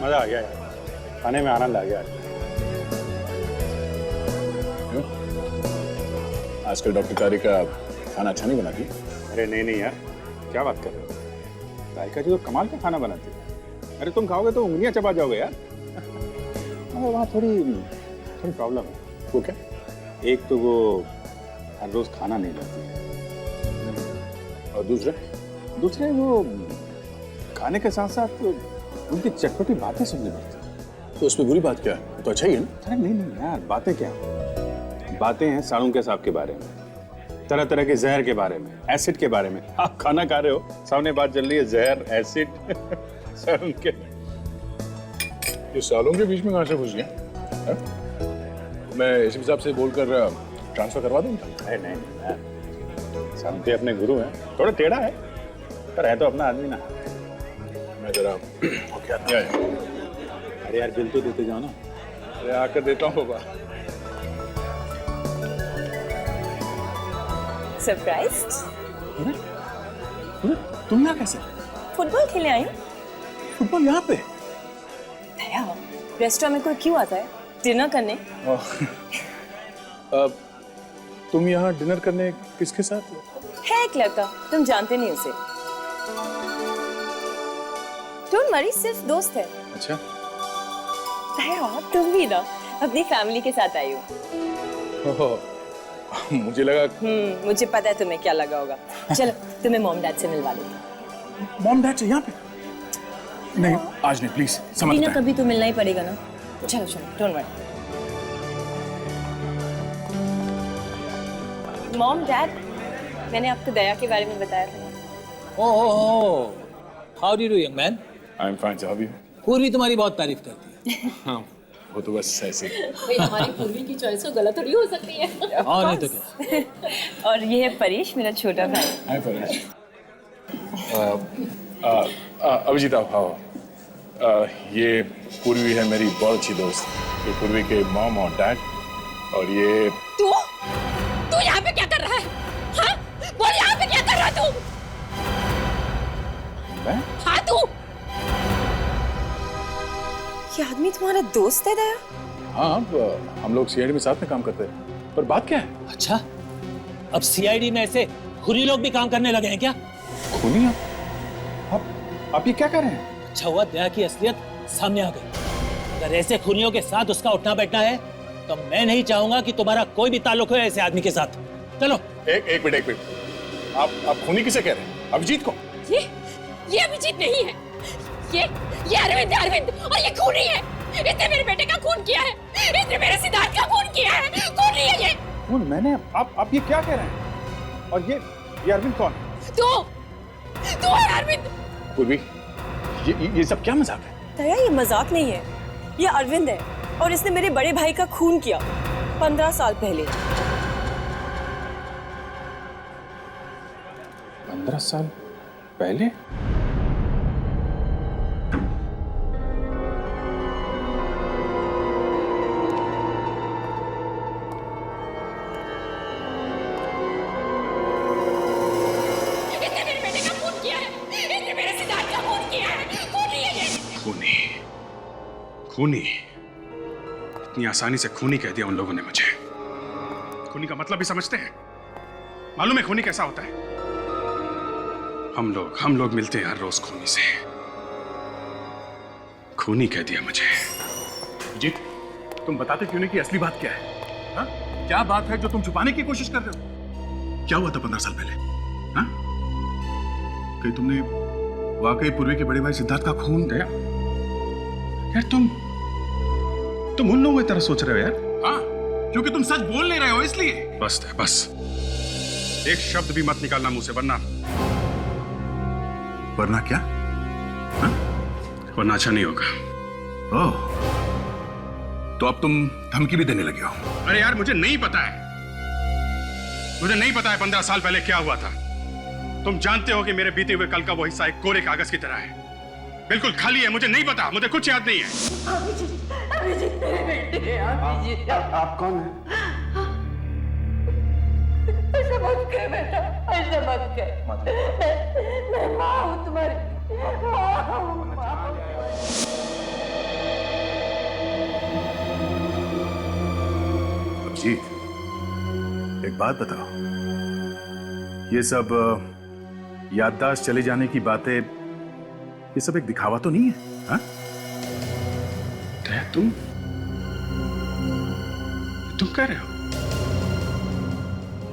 मजा आ गया यार, खाने में आनंद आ गया। आजकल डॉक्टर कारी का खाना अच्छा नहीं बनाती? अरे नहीं यार, क्या बात कर रहे हो? तारिका जी तो कमाल का खाना बनाती है। अरे तुम खाओगे तो उंगलियां चबा जाओगे यार। अरे वहाँ थोड़ी प्रॉब्लम है। वो क्या? एक तो वो हर रोज खाना नहीं लाती है, और दूसरे वो खाने के साथ साथ उनकी चटपटी बातें सुननी पड़ती है। तो उसमें बुरी बात क्या है? तो अच्छा ही है ना? अरे नहीं यार, बातें क्या, बातें हैं साड़ू के सांप के बारे में, तरह तरह के जहर के बारे में, एसिड के बारे में। आप खाना खा रहे हो, सामने बात चल रही है जहर, एसिड, साड़ू के। ये सालों के बीच में कहाँ से घुस गया? मैं इस हिसाब से बोलकर ट्रांसफर करवा दूँ? अरे नहीं यार, सामने अपने गुरु हैं, थोड़ा टेढ़ा है पर है तो अपना आदमी ना। मैं जरा क्या है? अरे यार बिल तो देते जाओ ना। अरे आकर देता हूँ बाबा। सरप्राइज्ड? तुम यहाँ कैसे? फुटबॉल खेलने आई हूँ। फुटबॉल यहाँ पे? दया, रेस्टोरेंट में कोई क्यों आता है डिनर करने? तुम यहाँ डिनर करने किसके साथ? है एक लड़का, तुम जानते नहीं उसे। डोंट वरी, सिर्फ दोस्त है। अच्छा। दया, तुम भी ना अपनी फैमिली के साथ आई हो। मुझे लगा। मुझे पता है तुम्हें क्या लगा होगा। चलो तुम्हें मॉम डैड से मिलवा देती हूँ। मॉम डैड से यहाँ पे? नहीं आज नहीं, प्लीज समझ ना, कभी तो मिलना ही पड़ेगा ना। चलो डोंट वरी। मॉम डैड, मैंने आपको दया के बारे में बताया था। Oh, how do you young man? I am fine, how are you? Purvi तुम्हारी बहुत तारीफ करती है। हाँ, वो तो बस ऐसे। भाई हमारी पूर्वी की चॉइस तो गलत थोड़ी हो सकती है। और नहीं तो क्या। और ये है परेश, मेरा छोटा भाई। हाय परेश। अभिजीत आप आओ। ये पूर्वी है मेरी बहुत अच्छी दोस्त। ये पूर्वी के मॉम और डैड। और ये तू यहाँ पे क्या कर रहा है? हाँ? बोल यहाँ पे क्या कर रहा है तू? मैं? हाँ तू? ये आदमी तुम्हारा दोस्त है दया? हाँ, हम लोग सीआईडी में साथ में काम करते हैं। पर बात क्या है? अच्छा, अब सीआईडी में ऐसे खुरी लोग भी काम करने लगे हैं क्या? खूनी आप ये क्या कर रहे हैं? अच्छा हुआ दया की असलियत सामने आ गई। अगर ऐसे खूनियों के साथ उसका उठना बैठना है तो मैं नहीं चाहूंगा कि तुम्हारा कोई भी ताल्लुक हो ऐसे आदमी के साथ। चलो। एक मिनट। आप खूनी किसे कह रहे हैं? अभिजीत को? ये अभिजीत नहीं है। ये अरविंद और ये खूनी है। इसने मेरे बेटे का खून किया है। इसने मेरे सिद्धार्थ का खून किया है। खूनी है ये। खून मैंने? आप ये क्या कह रहे हैं? और ये अरविंद कौन है? तू है अरविंद। पूर्वी, ये सब क्या मजाक है? दया, ये मजाक नहीं है, ये अरविंद है और इसने मेरे बड़े भाई का खून किया 15 साल पहले। 15 साल पहले? इसने मेरे बेटे का खून किया है। इसने मेरे सिद्धार्थ का खून किया है। खूनी है ये। खूनी? इतनी आसानी से खूनी कह दिया उन लोगों ने मुझे। खूनी का मतलब भी समझते हैं? मालूम है खूनी कैसा होता है? हम लोग मिलते हैं हर रोज खूनी से। खूनी कह दिया मुझे। जीत, तुम बताते क्यों नहीं कि असली बात क्या है? हा? क्या बात है जो तुम छुपाने की कोशिश कर रहे हो? क्या हुआ था 15 साल पहले? हा? कहीं तुमने वाकई पूर्वी के बड़े भाई सिद्धार्थ का खून किया? यार तुम उन लोगों की तरह सोच रहे हो यार। हाँ, क्योंकि तुम सच बोल नहीं रहे हो इसलिए। बस एक शब्द भी मत निकालना मुंह से, वरना क्या? हाँ? वरना अच्छा नहीं होगा। ओह, तो अब तुम धमकी भी देने लगे हो? अरे यार मुझे नहीं पता है 15 साल पहले क्या हुआ था। तुम जानते हो कि मेरे बीते हुए कल का वो हिस्सा एक कोरे कागज की तरह है, बिल्कुल खाली है। मुझे नहीं पता, मुझे कुछ याद नहीं है। अभिजीत मेरे बेटे। आप कौन हैं? ऐसा मत कर बेटा, ऐसा मत कर। मैं माँ हूँ तुम्हारी। अभिजीत, एक बात बताओ, ये सब याददाश्त चले जाने की बातें, ये सब एक दिखावा तो नहीं है? हाँ? तुम कह रहे हो,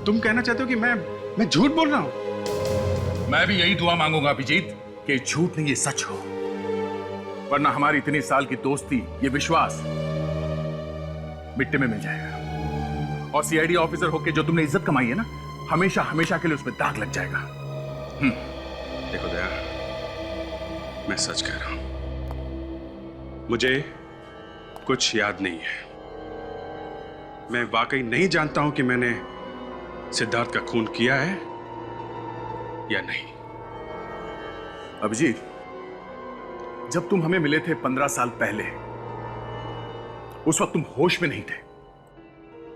तुम कहना चाहते हो कि मैं झूठ बोल रहा हूं? मैं भी यही दुआ मांगूंगा अभिजीत कि झूठ नहीं, ये सच हो, वरना हमारी इतनी साल की दोस्ती, ये विश्वास मिट्टी में मिल जाएगा। और सीआईडी ऑफिसर होके जो तुमने इज्जत कमाई है ना, हमेशा हमेशा के लिए उसमें दाग लग जाएगा। देखो दया, मैं सच कह रहा हूं, मुझे कुछ याद नहीं है। मैं वाकई नहीं जानता हूं कि मैंने सिद्धार्थ का खून किया है या नहीं। अभिजीत, जब तुम हमें मिले थे 15 साल पहले, उस वक्त तुम होश में नहीं थे।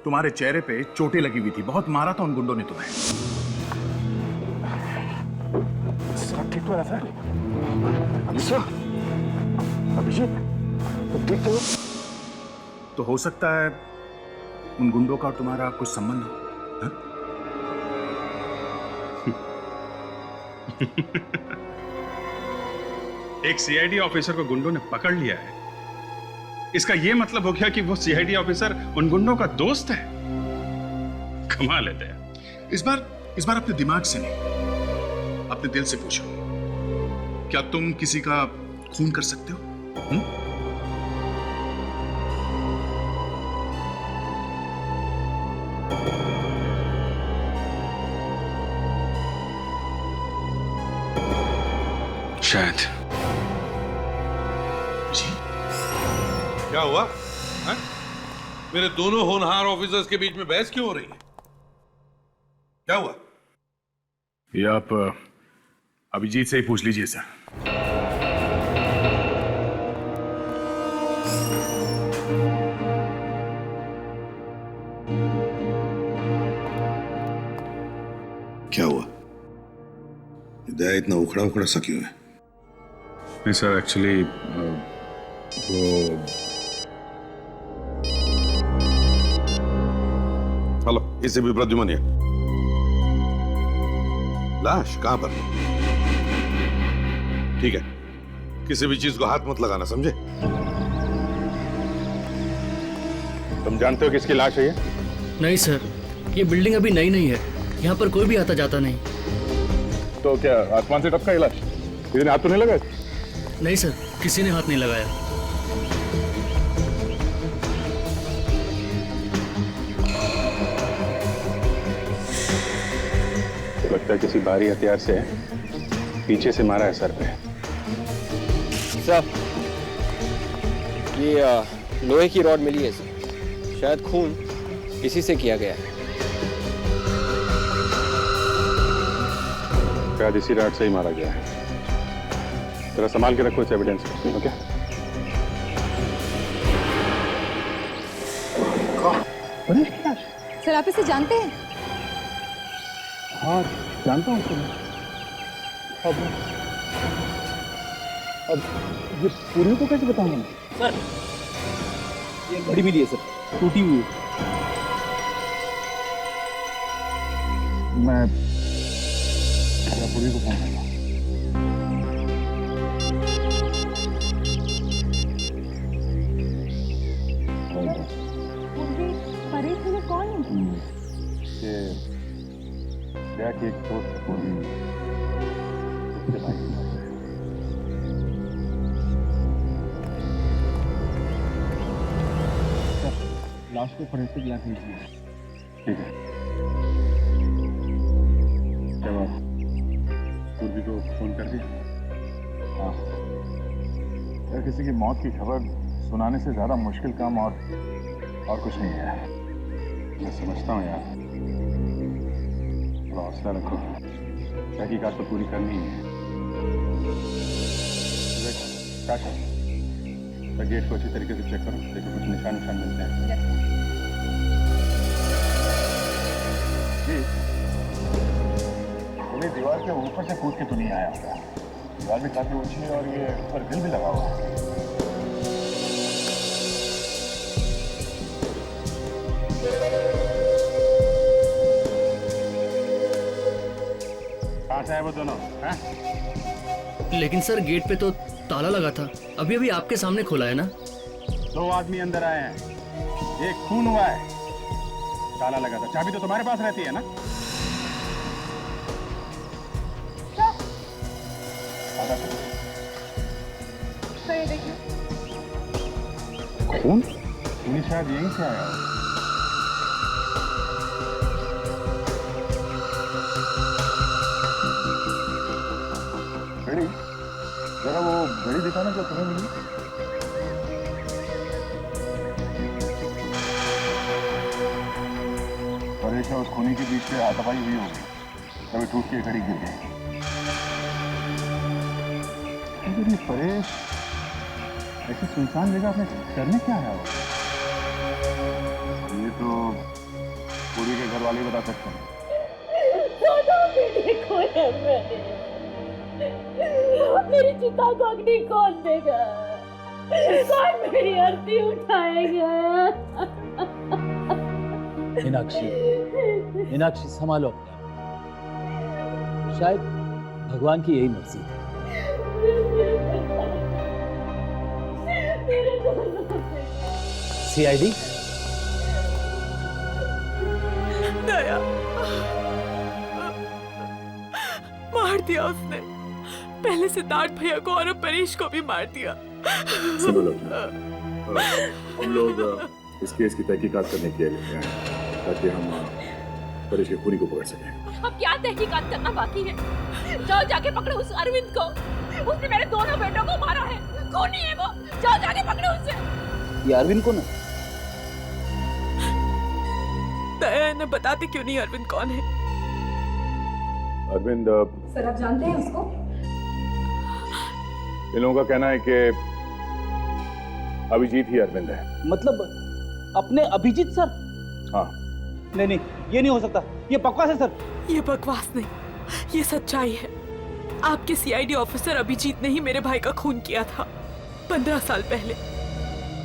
तुम्हारे चेहरे पे चोटें लगी हुई थी, बहुत मारा था उन गुंडों ने तुम्हें। सब ठीक तो है? अभिजीत, तुम ठीक तो? तो हो सकता है उन गुंडों का और तुम्हारा कुछ संबंध हो। एक सीआईडी ऑफिसर को गुंडों ने पकड़ लिया है, इसका यह मतलब हो गया कि वो सीआईडी ऑफिसर उन गुंडों का दोस्त है। कमाल है दया। इस बार अपने दिमाग से नहीं, अपने दिल से पूछो, क्या तुम किसी का खून कर सकते हो? शायद। जी, क्या हुआ है? मेरे दोनों होनहार ऑफिसर्स के बीच में बहस क्यों हो रही है? क्या हुआ? ये आप अभिजीत से ही पूछ लीजिए सर। क्या हुआ? दया इतना उखड़ा उखड़ा सा क्यों है? नहीं सर, एक्चुअली वो हेलो, इसे भी प्रद्युमन है। लाश कहां पर? ठीक है, किसी भी चीज को हाथ मत लगाना, समझे? तुम जानते हो किसकी लाश है ये? नहीं सर, ये बिल्डिंग अभी नई नहीं है, यहाँ पर कोई भी आता जाता नहीं। तो क्या आसमान से टपका ये लाश? किसी ने हाथ तो नहीं लगाया? नहीं सर, किसी ने हाथ नहीं लगाया। लगता है किसी भारी हथियार से पीछे से मारा है सर पे। सर, ये लोहे की रॉड मिली है सर, शायद खून इसी से किया गया है। शायद इसी रात से ही मारा गया है। जरा संभाल के रखो इस एविडेंस को, ओके? सर, आप इसे जानते हैं? हाँ, जानता हूँ सर। अब ये पूरी को कैसे बताऊंगा मैं? सर, ये घड़ी मिली है सर, टूटी हुई है। मैं पूरी को फोन करूंगा। कौन है? ये दया की एक दोस्त पूरी लाश को फॉरेंसिक लैब भेजिए। ठीक है, जब आप पूर्वी को फोन कर दिया? हाँ, यार किसी की मौत की खबर सुनाने से ज्यादा मुश्किल काम और कुछ नहीं है। मैं समझता हूँ यार, थोड़ा हौसला रखो, तहकीकात तो पूरी करनी ही है। क्या करो, गेट को अच्छी तरीके से चेक करो, देखो कुछ निशान मिलते हैं। जी, पूरी दीवार के ऊपर से कूद के तो नहीं आया होगा। दीवार भी काफी ऊंची है और ये ऊपर ग्रिल भी लगा हुआ है। दोनों हैं? लेकिन सर गेट पे तो ताला लगा था, अभी अभी आपके सामने खोला है ना। 2 आदमी अंदर आए हैं, एक खून हुआ है, ताला लगा था। चाबी तो तुम्हारे पास रहती है ना? खून? खून शायद यहीं से आया हो। घड़ी, जरा वो घड़ी दिखाना जो तुम्हें मिली। परेश और उस खूनी के बीच में हाथापाई हुई होगी, तभी टूट के घड़ी गिर गई। लेकिन ये परेश ऐसी सुनसान जगह में करने क्या आया हो? ये तो पूरी के घर वाले बता सकते हैं। मेरी चिता को अग्नि कौन देगा? कौन मेरी आरती उठाएगा? मीनाक्षी, मीनाक्षी संभालो अपने। शायद भगवान की यही मर्जी है। सीआईडी? दया, मार दिया उसने। पहले सिद्धार्थ भैया को और अब परेश को भी मार दिया। सुनो लोग, हम लोग इस केस की तहकीकात करने के लिए आए हैं, ताकि हम परेश के खूनी को पकड़ सकें। अब क्या तहकीकात करना बाकी है? जाओ जाके पकड़ो उस अरविंद को। उसने मेरे दोनों बेटों को मारा है, खूनी है वो। जाओ जाके पकड़ो उसे। ये अरविंद कौन है? दया, इन्हें बताते क्यों नहीं अरविंद कौन है? अरविंद, सर आप जानते हैं उसको? इन लोगों का कहना है कि अभिजीत ही अरविंद है। मतलब अपने अभिजीत सर? हाँ। नहीं नहीं, ये नहीं हो सकता, ये बकवास है सर। ये बकवास नहीं, ये सच्चाई है। आपके सीआईडी ऑफिसर अभिजीत ने ही मेरे भाई का खून किया था 15 साल पहले,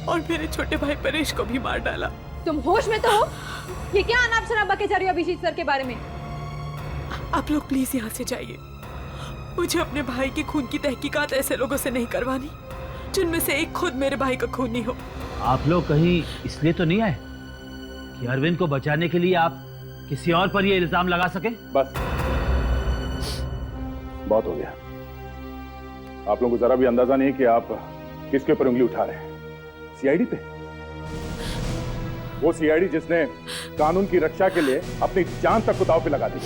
और मेरे छोटे भाई परेश को भी मार डाला। तुम होश में तो हो? ये क्या अनाप शनाप बके जा रही हो अभिजीत सर के बारे में? आप लोग प्लीज यहाँ से जाइए। मुझे अपने भाई के खून की तहकीकात ऐसे लोगों से नहीं करवानी जिनमें से एक खुद मेरे भाई का खूनी हो। आप लोग कहीं इसलिए तो नहीं आए कि अरविंद को बचाने के लिए आप किसी और पर ये इल्जाम लगा सके? बस बहुत हो गया। आप लोगों को जरा भी अंदाजा नहीं कि आप किसके ऊपर उंगली उठा रहे हैं। सीआईडी पे? वो सीआईडी जिसने कानून की रक्षा के लिए अपनी जान तक को दांव पे लगा दी।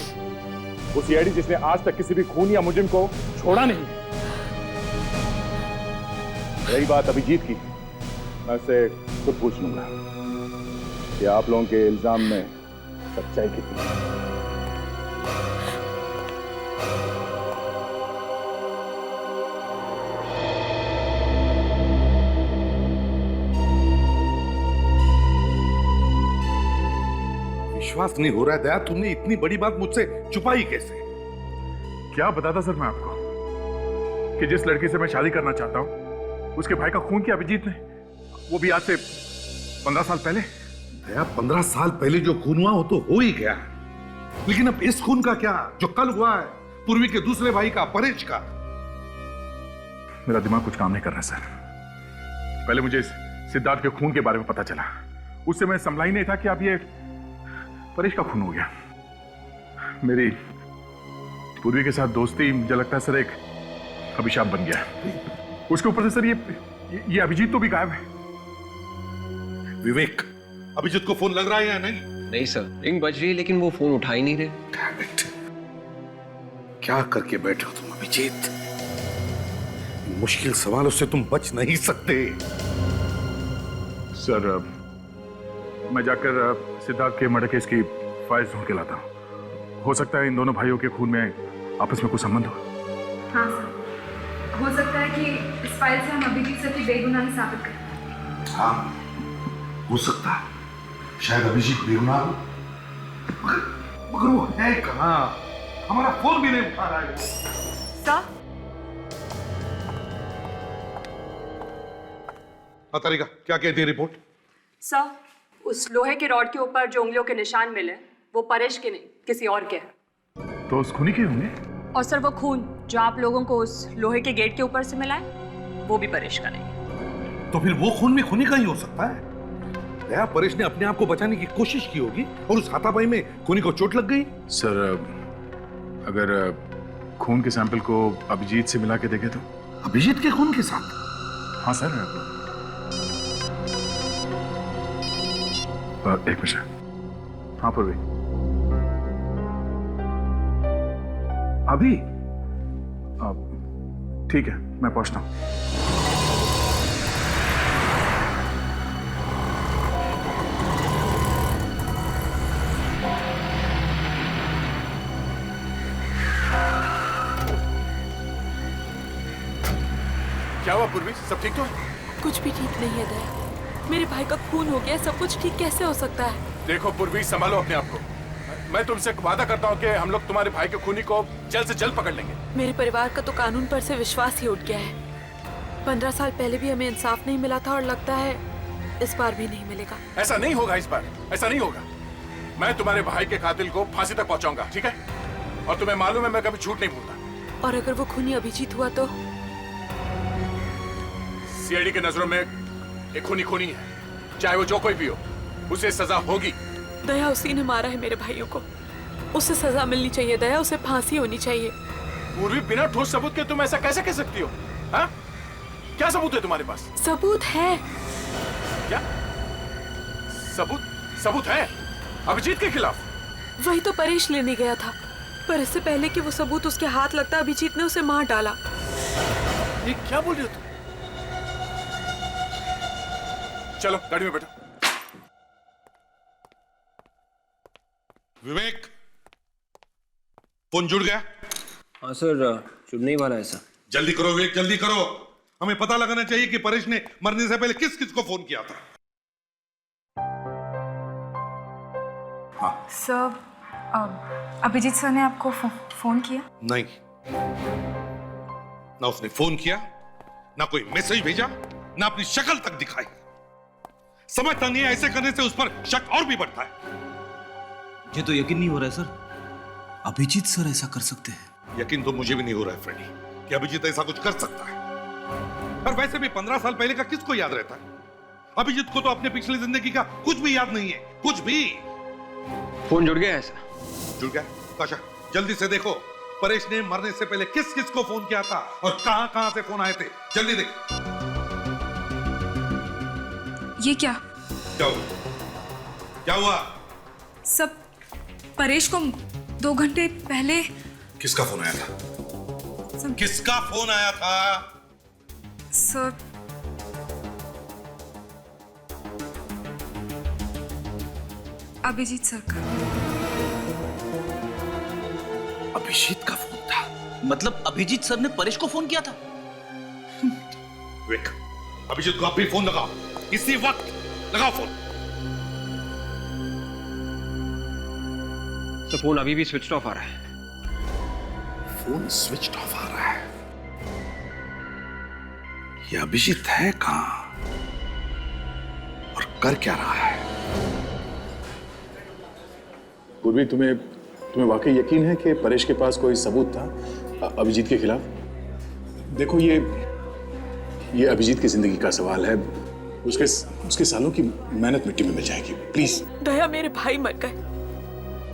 वो सीआईडी जिसने आज तक किसी भी खून या मुजरिम को छोड़ा नहीं। यही बात अभिजीत की, मैं उससे खुद पूछ लूंगा कि आप लोगों के इल्जाम में सच्चाई कितनी है। विश्वास नहीं हो रहा है दया, तुमने इतनी बड़ी बात मुझसे छुपाई कैसे? क्या बताता सर मैं आपको कि जिस लड़की से मैं शादी करना चाहता हूं उसके भाई का खून किया अभिजीत ने, वो भी आज से 15 साल पहले। दया, 15 साल पहले जो खून हुआ वो तो हो ही गया, लेकिन अब इस खून का क्या जो कल हुआ है, पूर्वी के दूसरे भाई का, परेश का? मेरा दिमाग कुछ काम नहीं कर रहा सर। पहले मुझे सिद्धार्थ के खून के बारे में पता चला, उससे मैं संभला ही नहीं था कि अब ये परेश का खून हो गया। मेरी पूर्वी के साथ दोस्ती मुझे लगता है सर एक अभिशाप बन गया। उसके ऊपर से सर ये अभिजीत तो भी गायब है। विवेक, अभिजीत को फोन लग रहा है या नहीं? नहीं सर, रिंग बज रही है लेकिन वो फोन उठा ही नहीं रहे। क्या करके बैठे हो तुम अभिजीत? इन मुश्किल सवालों से तुम बच नहीं सकते। सर मैं जाकर सिद्धार्थ के मर्डर केस की फाइल ढूंढ के लाता हूँ। हो सकता है इन दोनों भाइयों के खून में आपस में कुछ संबंध हो। हाँ सर, हो सकता है कि इस फाइल से हम अभिजीत सर की बेगुनाही साबित करें। हाँ, हो सकता है। शायद अभिजीत बेगुनाह हो, मगर वो है कहाँ? हमारा फोन भी नहीं उठा रहा है। सर, तारिका, क्या कहती है रिपोर्ट? सर, उस लोहे के रॉड के ऊपर जो उंगलियों के निशान मिले वो परेश के नहीं किसी और के हैं। तो उस खूनी के होंगे? और सर वो खून जो आप लोगों को उस लोहे के गेट के ऊपर से मिला है वो भी परेश का नहीं। तो फिर वो खून में खूनी का ही हो सकता है। दया, परेश ने अपने आप को बचाने की कोशिश की होगी और उस हाथापाई में खूनी को चोट लग गई। सर अगर खून के सैंपल को अभिजीत से मिला के देखे तो? अभिजीत के खून के साथ? हाँ सर। एक मिनट। हाँ पूर्वी, अभी ठीक है, मैं पहुंचता हूं। क्या हुआ पूर्वी, सब ठीक तो है? कुछ भी ठीक नहीं है दया। मेरे भाई का खून हो गया, सब कुछ ठीक कैसे हो सकता है? देखो पूर्वी, संभालो अपने आप को। मैं तुमसे वादा करता हूँ कि हम लोग तुम्हारे भाई के खूनी को जल्द से जल्द पकड़ लेंगे। मेरे परिवार का तो कानून पर से विश्वास ही उठ गया है। 15 साल पहले भी हमें इंसाफ नहीं मिला था और लगता है इस बार भी नहीं मिलेगा। ऐसा नहीं होगा, इस बार ऐसा नहीं होगा। मैं तुम्हारे भाई के कातिल को फांसी तक पहुंचाऊंगा, ठीक है? और तुम्हें मालूम है मैं कभी झूठ नहीं बोलता। और अगर वो खूनी अभिजीत हुआ तो? सीआईडी के नजरों में एक खूनी खूनी है, चाहे वो जो कोई भी हो, उसे सजा होगी। दया उसी ने मारा है मेरे भाइयों को, उसे सजा मिलनी चाहिए दया, उसे फांसी होनी चाहिए। पूर्वी, बिना ठोस सबूत के तुम ऐसा कैसे कह सकती हो? हाँ? क्या सबूत है तुम्हारे पास? सबूत है। क्या सबूत? सबूत है अभिजीत के खिलाफ? वही तो परेश लेने गया था, पर इससे पहले कि वो सबूत उसके हाथ लगता अभिजीत ने उसे मार डाला। ये क्या बोल रही हो तुम? चलो गाड़ी में बैठो। विवेक, फोन जुड़ गया? हाँ सर, जुड़ने ही वाला है सर। जल्दी करो विवेक, जल्दी करो। हमें पता लगाना चाहिए कि परेश ने मरने से पहले किस किस को फोन किया था। हाँ सर, अभिजीत सर ने आपको फोन किया? नहीं, ना उसने फोन किया, ना कोई मैसेज भेजा, ना अपनी शक्ल तक दिखाई। समझता नहीं है, ऐसे करने से उस पर शक और भी बढ़ता है। ये तो यकीन नहीं हो रहा है सर, अभिजीत सर ऐसा कर सकते हैं। यकीन तो मुझे भी नहीं हो रहा है फ्रेडी कि अभिजीत ऐसा कुछ कर सकता है। पर वैसे भी 15 साल पहले का किसको याद रहता है? अभिजीत को तो अपने पिछली जिंदगी का कुछ भी याद नहीं है, कुछ भी। फोन जुड़ गया है सर। जुड़ गया? काशा, जल्दी से देखो परेश ने मरने से पहले किस किस को फोन किया था और कहां कहां से फोन आए थे। जल्दी देख। ये क्या? क्या हुआ? क्या हुआ? सब परेश को 2 घंटे पहले। किसका फोन आया था? किसका फोन आया था? सर, अभिजीत सर का। अभिजीत का फोन था? मतलब अभिजीत सर ने परेश को फोन किया था? विवेक, अभिजीत को आप भी फोन लगाओ, इसी वक्त लगाओ फोन। तो फोन अभी भी स्विच ऑफ आ रहा है। फोन स्विच ऑफ आ रहा है? ये अभिजीत है कहां और कर क्या रहा है? पूर्वी, तुम्हें वाकई यकीन है कि परेश के पास कोई सबूत था अभिजीत के खिलाफ? देखो, ये अभिजीत की जिंदगी का सवाल है। उसके सालों की मेहनत मिट्टी में मिल जाएगी। प्लीज। दया, मेरे भाई मर गए,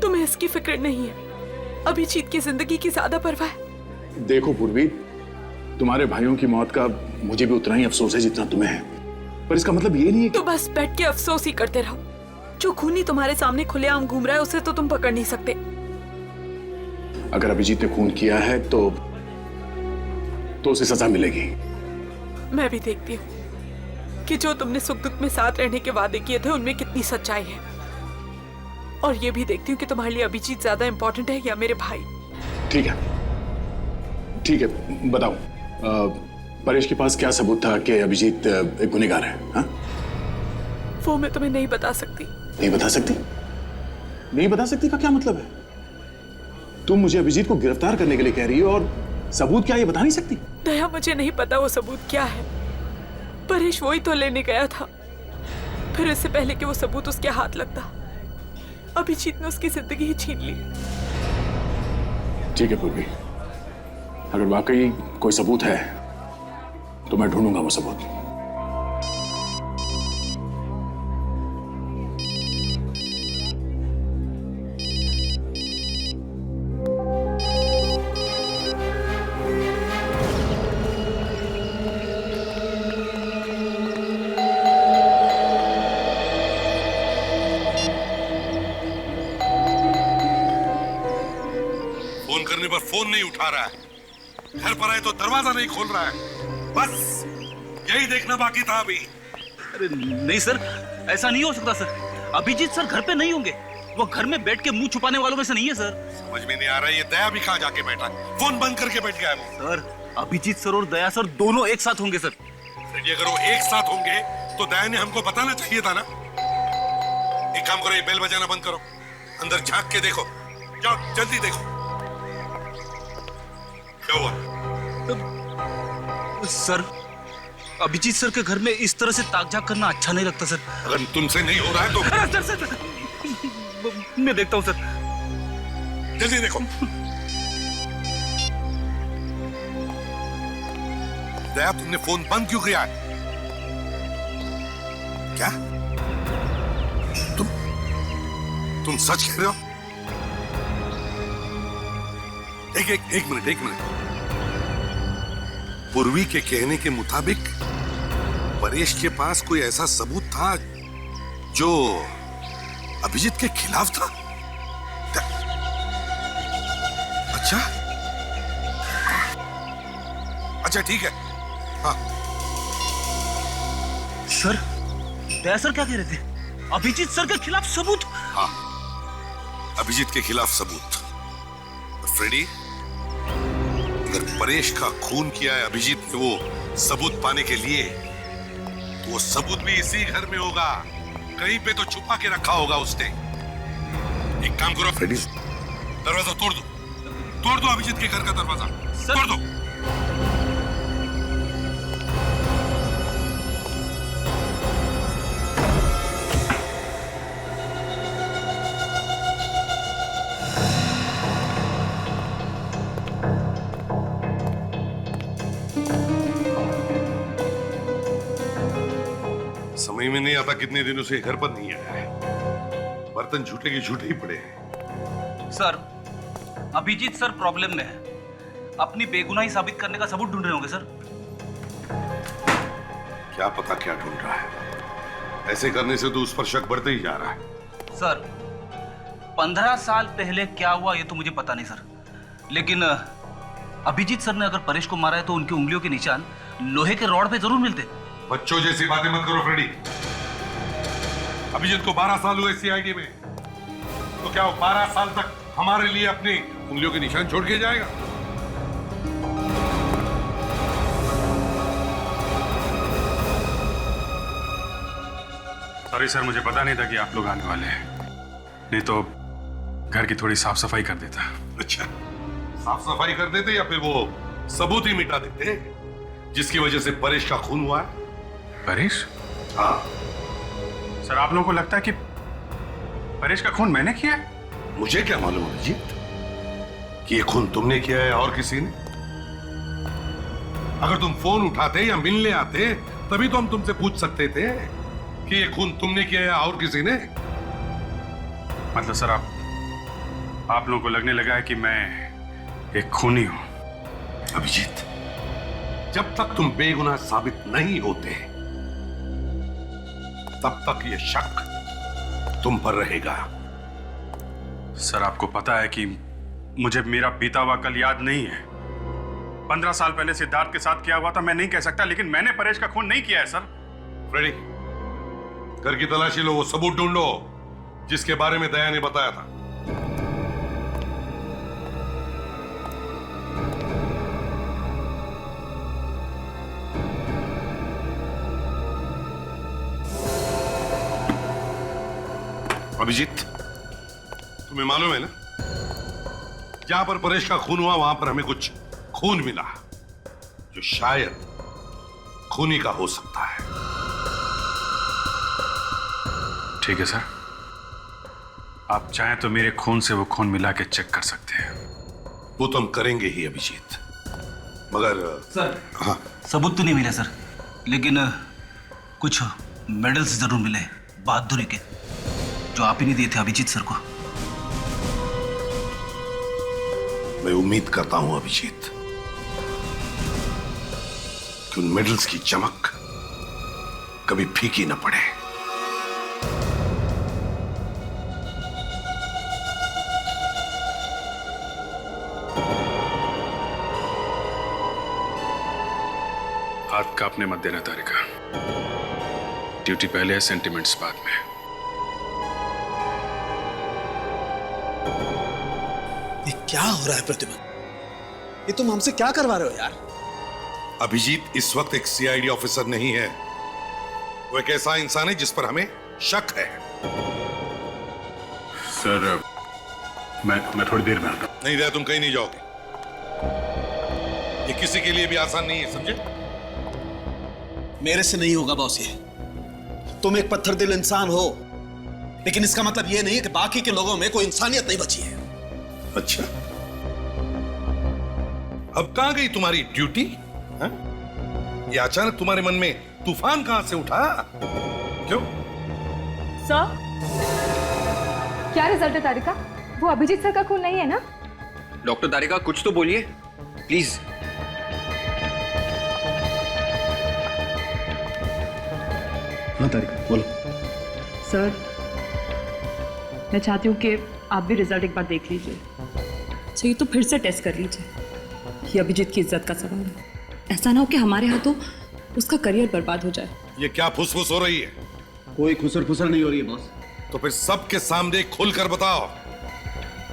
तुम्हें इसकी फिक्र नहीं है। अभिजीत की जिंदगी की ज्यादा परवाह है। देखो पूर्वी, तुम्हारे भाइयों की मौत का मुझे भी उतना ही अफसोस है जितना तुम्हें है, पर इसका मतलब ये नहीं है कि... तो बस बैठ के अफसोस ही करते रहो। जो खूनी तुम्हारे सामने खुलेआम घूम रहा है उसे तो तुम पकड़ नहीं सकते। अगर अभिजीत ने खून किया है तो उसे सजा मिलेगी। मैं भी देखती हूँ कि जो तुमने सुख दुख में साथ रहने के वादे किए थे उनमें कितनी सच्चाई है, और ये भी देखती हूँ कि तुम्हारे लिए अभिजीत ज्यादा इंपॉर्टेंट है या मेरे भाई। ठीक है, बताओ, परेश के पास क्या सबूत था कि अभिजीत एक गुनहगार है? हाँ? वो मैं तुम्हें नहीं बता सकती। नहीं बता सकती? नहीं बता सकती का क्या मतलब है? तुम मुझे अभिजीत को गिरफ्तार करने के लिए कह रही हो और सबूत क्या ये बता नहीं सकती? दया, मुझे नहीं पता वो सबूत क्या है। परेश वही तो लेने गया था, फिर इससे पहले कि वो सबूत उसके हाथ लगता अभिजीत ने उसकी जिंदगी ही छीन ली। ठीक है पूर्वी, अगर वाकई कोई सबूत है तो मैं ढूंढूंगा वो सबूत। फोन करने पर फोन नहीं उठा रहा है, घर पर आए तो दरवाजा नहीं खोल रहा है। बस यही देखना बाकी था अभी। अरे नहीं सर, ऐसा नहीं हो सकता सर। अभिजीत सर घर पे नहीं होंगे, वो घर में बैठ के मुंह छुपाने वालों में से नहीं है सर। समझ में नहीं आ रहा, ये दया भी कहाँ जाके बैठा, फोन बंद करके बैठ गया है वो। सर अभिजीत सर और दया सर दोनों एक साथ होंगे सर। फ्रेडी, अगर वो एक साथ होंगे तो दया ने हमको बताना चाहिए था ना। एक काम करो, ये बेल बजाना बंद करो, अंदर झांक के देखो, जाओ जल्दी देखो क्या हुआ। सर अभिजीत सर के घर में इस तरह से ताक झाक करना अच्छा नहीं लगता सर। अगर तुमसे नहीं हो रहा है तो सर सर सर मैं देखता हूँ सर। जल्दी देखो। दया, तुमने फोन बंद क्यों किया है? क्या तुम सच कह रहे हो? एक मिनट। पूर्वी के कहने के मुताबिक परेश के पास कोई ऐसा सबूत था जो अभिजीत के खिलाफ था। अच्छा ठीक है। हाँ सर, दया सर क्या कह रहे थे? अभिजीत सर के खिलाफ सबूत? हाँ, अभिजीत के खिलाफ सबूत। फ्रेडी, अगर परेश का खून किया है अभिजीत ने वो सबूत पाने के लिए, तो वो सबूत भी इसी घर में होगा, कहीं पे तो छुपा के रखा होगा उसने। एक काम करो फ्रेडी, दरवाजा तोड़ दो अभिजीत के घर का दरवाजा तोड़ दो। समझ में नहीं आता कितने दिनों से घर पर नहीं आया है, बर्तन झूठे के झूठे ही पड़े हैं। सर अभिजीत सर प्रॉब्लम में है, अपनी बेगुनाही साबित करने का सबूत ढूंढ रहे होंगे सर। क्या पता क्या ढूंढ रहा है, ऐसे करने से तो उस पर शक बढ़ते ही जा रहा है। सर 15 साल पहले क्या हुआ ये तो मुझे पता नहीं सर, लेकिन अभिजीत सर ने अगर परेश को मारा है तो उनकी उंगलियों के निशान लोहे के रॉड पे जरूर मिलते। बच्चों जैसी बातें मत करो फ्रेडी। अभिजीत को 12 साल हुए सीआईडी में, तो क्या वो 12 साल तक हमारे लिए अपनी उंगलियों के निशान छोड़ के जाएगा? सॉरी सर, मुझे पता नहीं था कि आप लोग आने वाले हैं, नहीं तो घर की थोड़ी साफ सफाई कर देता। अच्छा, साफ सफाई कर देते या फिर वो सबूत ही मिटा देते जिसकी वजह से परेश का खून हुआ है? परेश? हाँ सर, आप लोगों को लगता है कि परेश का खून मैंने किया है? मुझे क्या मालूम अभिजीत कि ये खून तुमने किया है और किसी ने। अगर तुम फोन उठाते या मिलने आते तभी तो हम तुमसे पूछ सकते थे कि ये खून तुमने किया है और किसी ने। मतलब सर, आप लोगों को लगने लगा है कि मैं एक खूनी हूं। अभिजीत, जब तक तुम बेगुनाह साबित नहीं होते तब तक ये शक तुम पर रहेगा। सर, आपको पता है कि मुझे मेरा बीता हुआ कल याद नहीं है। 15 साल पहले सिद्धार्थ के साथ क्या हुआ था मैं नहीं कह सकता, लेकिन मैंने परेश का खून नहीं किया है सर। फ्रेडी, घर की तलाशी लो, वो सबूत ढूंढो जिसके बारे में दया ने बताया था। अभिजीत, तुम्हें मालूम है ना, जहां पर परेश का खून हुआ वहां पर हमें कुछ खून मिला जो शायद खूनी का हो सकता है। ठीक है सर, आप चाहें तो मेरे खून से वो खून मिला के चेक कर सकते हैं। वो तो हम करेंगे ही अभिजीत, मगर सर हाँ, सबूत तो नहीं मिले सर, लेकिन कुछ मेडल्स जरूर मिले बहादुरी के, जो आप ही नहीं दिए थे अभिजीत सर को। मैं उम्मीद करता हूं अभिजीत कि उन मेडल्स की चमक कभी फीकी न पड़े। हाथ कांपने मत देना तारिका। ड्यूटी पहले है, सेंटिमेंट्स बाद में। ये क्या हो रहा है प्रतिमा? ये तुम हमसे क्या करवा रहे हो यार? अभिजीत इस वक्त एक सीआईडी ऑफिसर नहीं है, वो एक ऐसा इंसान है जिस पर हमें शक है। सर मैं थोड़ी देर में आता हूं। नहीं दया, तुम कहीं नहीं जाओगे। ये किसी के लिए भी आसान नहीं है, समझे? मेरे से नहीं होगा बॉस ये। तुम एक पत्थर दिल इंसान हो, लेकिन इसका मतलब ये नहीं कि बाकी के लोगों में कोई इंसानियत नहीं बची है। अच्छा, अब कहां गई तुम्हारी ड्यूटी? हाँ? ये अचानक तुम्हारे मन में तूफान कहां से उठा? क्यों? सर, क्या रिजल्ट है तारिका? वो अभिजीत सर का खून नहीं है ना? डॉक्टर तारिका कुछ तो बोलिए प्लीज। हाँ तारिका बोलो। सर, मैं चाहती हूँ कि आप भी रिजल्ट एक बार देख लीजिए। चाहिए तो फिर से टेस्ट कर लीजिए। ये अभिजीत की इज्जत का सवाल है। ऐसा ना हो कि हमारे हाथों उसका करियर बर्बाद हो जाए। ये क्या फुसफुस हो रही है? कोई खुसर फुसर नहीं हो रही है बॉस। तो फिर सबके सामने खुलकर बताओ,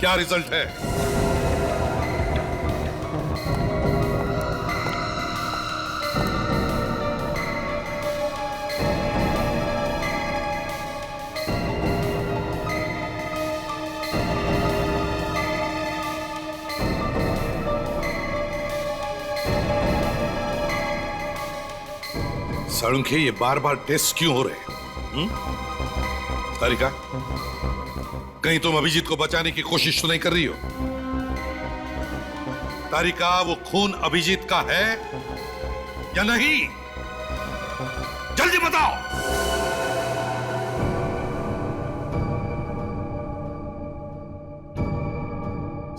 क्या रिजल्ट है? साळुंखे, ये बार बार टेस्ट क्यों हो रहे हैं? तारिका, कहीं तुम अभिजीत को बचाने की कोशिश तो नहीं कर रही हो? तारिका, वो खून अभिजीत का है या नहीं? जल्दी बताओ।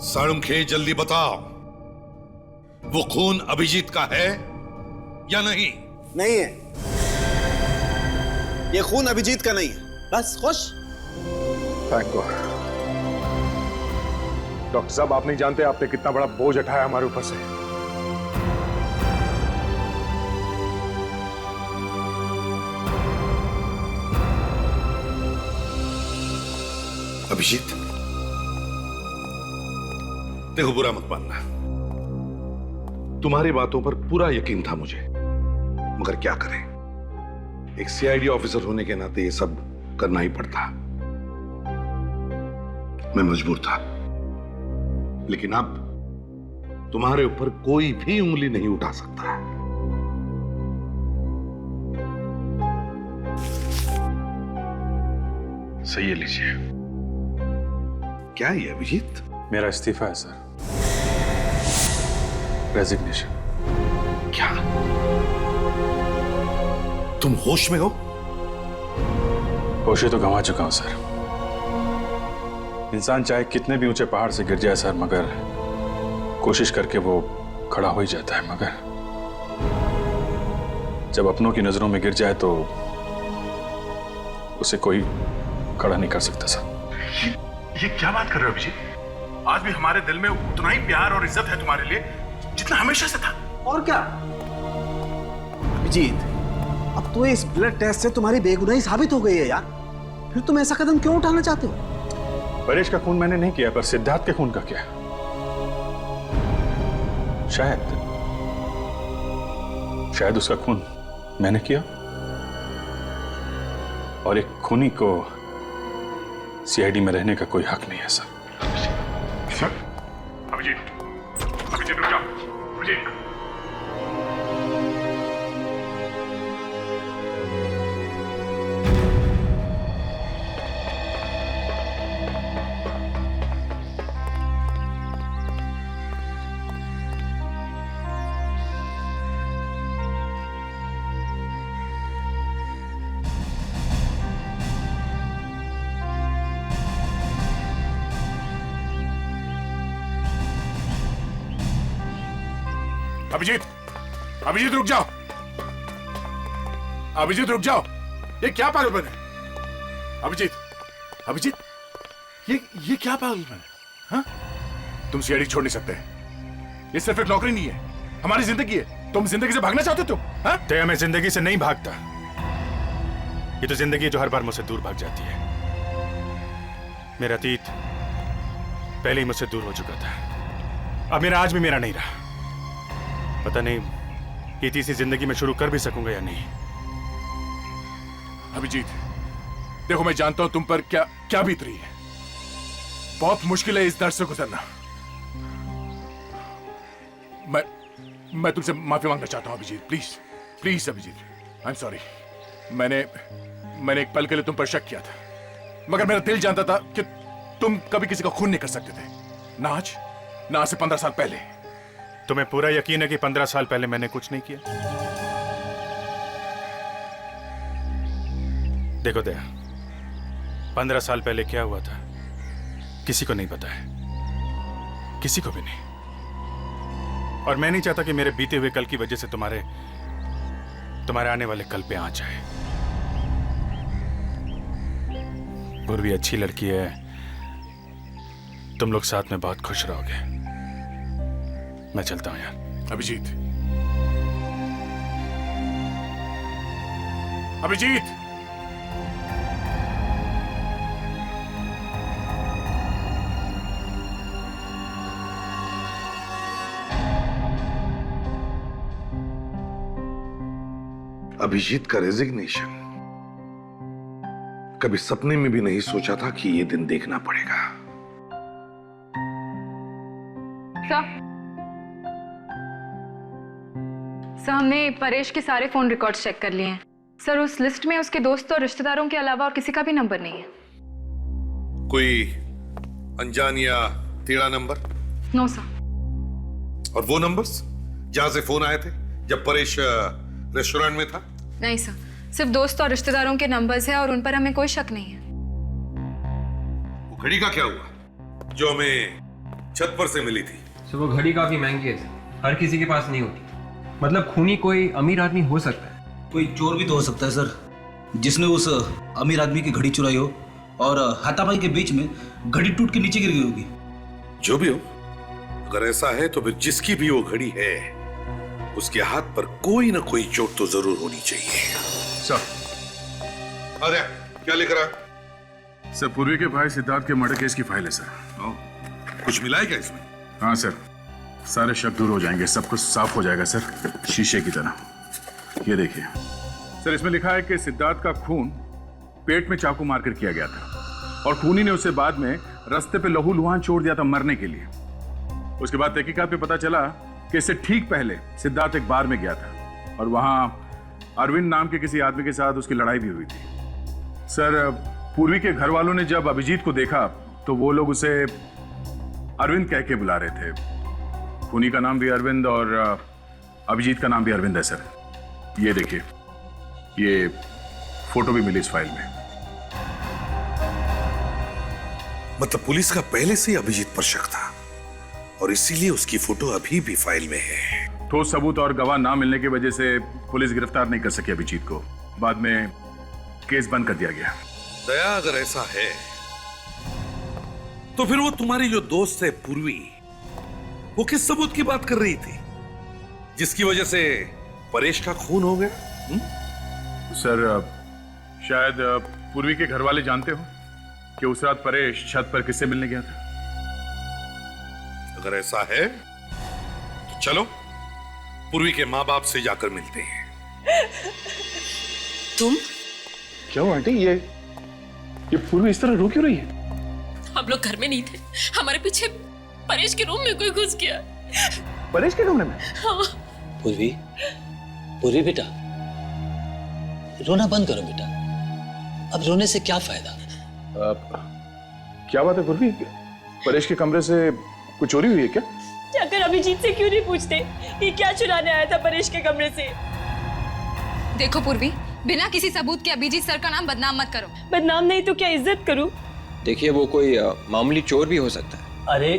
साळुंखे, जल्दी बताओ, वो खून अभिजीत का है या नहीं? नहीं है, ये खून अभिजीत का नहीं है। बस खुश? Thank God. डॉक्टर साहब, आप नहीं जानते आपने कितना बड़ा बोझ उठाया हमारे ऊपर से। अभिजीत, देखो, बुरा मत मानना, तुम्हारी बातों पर पूरा यकीन था मुझे, मगर क्या करें, एक सीआईडी ऑफिसर होने के नाते ये सब करना ही पड़ता। मैं मजबूर था, लेकिन अब तुम्हारे ऊपर कोई भी उंगली नहीं उठा सकता। सही है, लीजिए। क्या है अभिजीत? मेरा इस्तीफा है सर, रेजिग्नेशन। क्या तुम होश में हो? होश तो गंवा चुका हूं सर। इंसान चाहे कितने भी ऊंचे पहाड़ से गिर जाए सर, मगर कोशिश करके वो खड़ा हो ही जाता है, मगर जब अपनों की नजरों में गिर जाए तो उसे कोई खड़ा नहीं कर सकता सर। ये क्या बात कर रहे हो अभिजीत? आज भी हमारे दिल में उतना ही प्यार और इज्जत है तुम्हारे लिए जितना हमेशा से था। और क्या अभिजीत, अब तो इस ब्लड टेस्ट से तुम्हारी बेगुनाही साबित हो गई है यार। फिर तुम ऐसा कदम क्यों उठाना चाहते हो? परेश का खून मैंने नहीं किया, पर सिद्धार्थ के खून का क्या? शायद उसका खून मैंने किया, और एक खूनी को सीआईडी में रहने का कोई हक नहीं है सर। अभिजीत, अभिजीत रुक जाओ, अभिजीत। अभिजीत, अभिजीत रुक जाओ, अभिजीत रुक जाओ। ये क्या पागलपन है? अभिजीत, अभिजीत, ये क्या पागलपन है? हाँ? तुम सीआईडी छोड़ नहीं सकते। ये सिर्फ एक नौकरी नहीं है, हमारी जिंदगी है। तुम जिंदगी से भागना चाहते हो? हाँ? तय मैं जिंदगी से नहीं भागता। ये तो जिंदगी है जो हर बार मुझसे दूर भाग जाती है। मेरा अतीत पहले ही मुझसे दूर हो चुका था, अब मेरा आज भी मेरा नहीं रहा। पता नहीं ये तीसरी जिंदगी में शुरू कर भी सकूंगा या नहीं। अभिजीत, देखो मैं जानता हूं तुम पर क्या क्या बीत रही है। बहुत मुश्किल है इस दर्द से गुजरना। मैं तुमसे माफी मांगना चाहता हूं Abhijeet, please please Abhijeet, I am sorry. मैंने एक पल के लिए तुम पर शक किया था, मगर मेरा दिल जानता था कि तुम कभी किसी का खून नहीं कर सकते थे, ना आज, ना आज से 15 साल पहले। तुम्हें पूरा यकीन है कि 15 साल पहले मैंने कुछ नहीं किया? देखो दया, 15 साल पहले क्या हुआ था किसी को नहीं पता है, किसी को भी नहीं। और मैं नहीं चाहता कि मेरे बीते हुए कल की वजह से तुम्हारे आने वाले कल पे आंच आए। पूर्वी अच्छी लड़की है, तुम लोग साथ में बहुत खुश रहोगे। मैं चलता हूं यार। अभिजीत, अभिजीत, अभिजीत का रेजिग्नेशन कभी सपने में भी नहीं सोचा था कि ये दिन देखना पड़ेगा। सर, हमने परेश के सारे फोन रिकॉर्ड्स चेक कर लिए हैं। सर, उस लिस्ट में उसके दोस्तों और रिश्तेदारों के अलावा और किसी का भी नंबर नहीं है। कोई अनजान या टेढ़ा नंबर? No sir. और वो नंबर्स जहां से फोन आए थे जब परेश रेस्टोरेंट में था? नहीं सर, सिर्फ दोस्त और रिश्तेदारों के नंबर्स हैं और उन पर हमें कोई शक नहीं है। वो घड़ी का क्या हुआ जो हमें छत पर से मिली थी? सर, वो घड़ी काफी महंगी है, हर किसी के पास नहीं होती। मतलब खूनी कोई अमीर आदमी हो सकता है, कोई चोर भी तो हो सकता है सर, जिसने उस अमीर आदमी की घड़ी चुराई हो और हाथापाई के बीच में घड़ी टूट के नीचे गिर गई होगी। जो भी हो, अगर ऐसा है तो फिर जिसकी भी वो घड़ी है उसके हाथ पर कोई ना कोई चोट तो जरूर होनी चाहिए। सर, अरे क्या लिख रहा है? सर, पूर्वी के भाई सिद्धार्थ के मर्डर केस की फाइल है सर। कुछ मिला है क्या इसमें? हाँ सर, सारे शक दूर हो जाएंगे, सब कुछ साफ हो जाएगा सर, शीशे की तरह। ये देखिए सर, इसमें लिखा है कि सिद्धार्थ का खून पेट में चाकू मारकर किया गया था और खूनी ने उसे बाद में रास्ते पे लहूलुहान छोड़ दिया था मरने के लिए। उसके बाद तहकीकात में पता चला कि इससे ठीक पहले सिद्धार्थ एक बार में गया था और वहां अरविंद नाम के किसी आदमी के साथ उसकी लड़ाई भी हुई थी। सर, पूर्वी के घर वालों ने जब अभिजीत को देखा तो वो लोग उसे अरविंद कह के बुला रहे थे। खूनी का नाम भी अरविंद और अभिजीत का नाम भी अरविंद है सर। ये देखिए, ये फोटो भी मिली इस फाइल में। मतलब पुलिस का पहले से ही अभिजीत पर शक था और इसीलिए उसकी फोटो अभी भी फाइल में है। ठोस सबूत और गवाह ना मिलने की वजह से पुलिस गिरफ्तार नहीं कर सकी अभिजीत को। बाद में केस बंद कर दिया गया। दया, अगर ऐसा है तो फिर वो तुम्हारी जो दोस्त है पूर्वी, वो किस सबूत की बात कर रही थी जिसकी वजह से परेश का खून हो गया? सर, शायद पूर्वी के घर वाले जानते हो कि उस रात परेश छत पर किससे मिलने गया था। अगर ऐसा है तो चलो पूर्वी के माँ बाप से जाकर मिलते हैं। तुम? क्या हुआ आंटी? ये पूर्वी इस तरह रो क्यों रही है? हम लोग घर में नहीं थे, हमारे पीछे परेश के रूम में कोई घुस गया। परेश के कमरे में? हाँ। पूर्वी, पूर्वी बेटा, रोना बंद करो बेटा, अब रोने से क्या फायदा? क्या बात है पूर्वी, परेश के कमरे से कुछ चोरी हुई है क्या? जाकर अभिजीत से क्यों नहीं पूछते कि क्या चुराने आया था परेश के कमरे से? देखो पूर्वी, बिना किसी सबूत के अभिजीत सर का नाम बदनाम मत करो। बदनाम नहीं तो क्या इज्जत करूं? देखिए, वो कोई मामूली चोर भी हो सकता है। अरे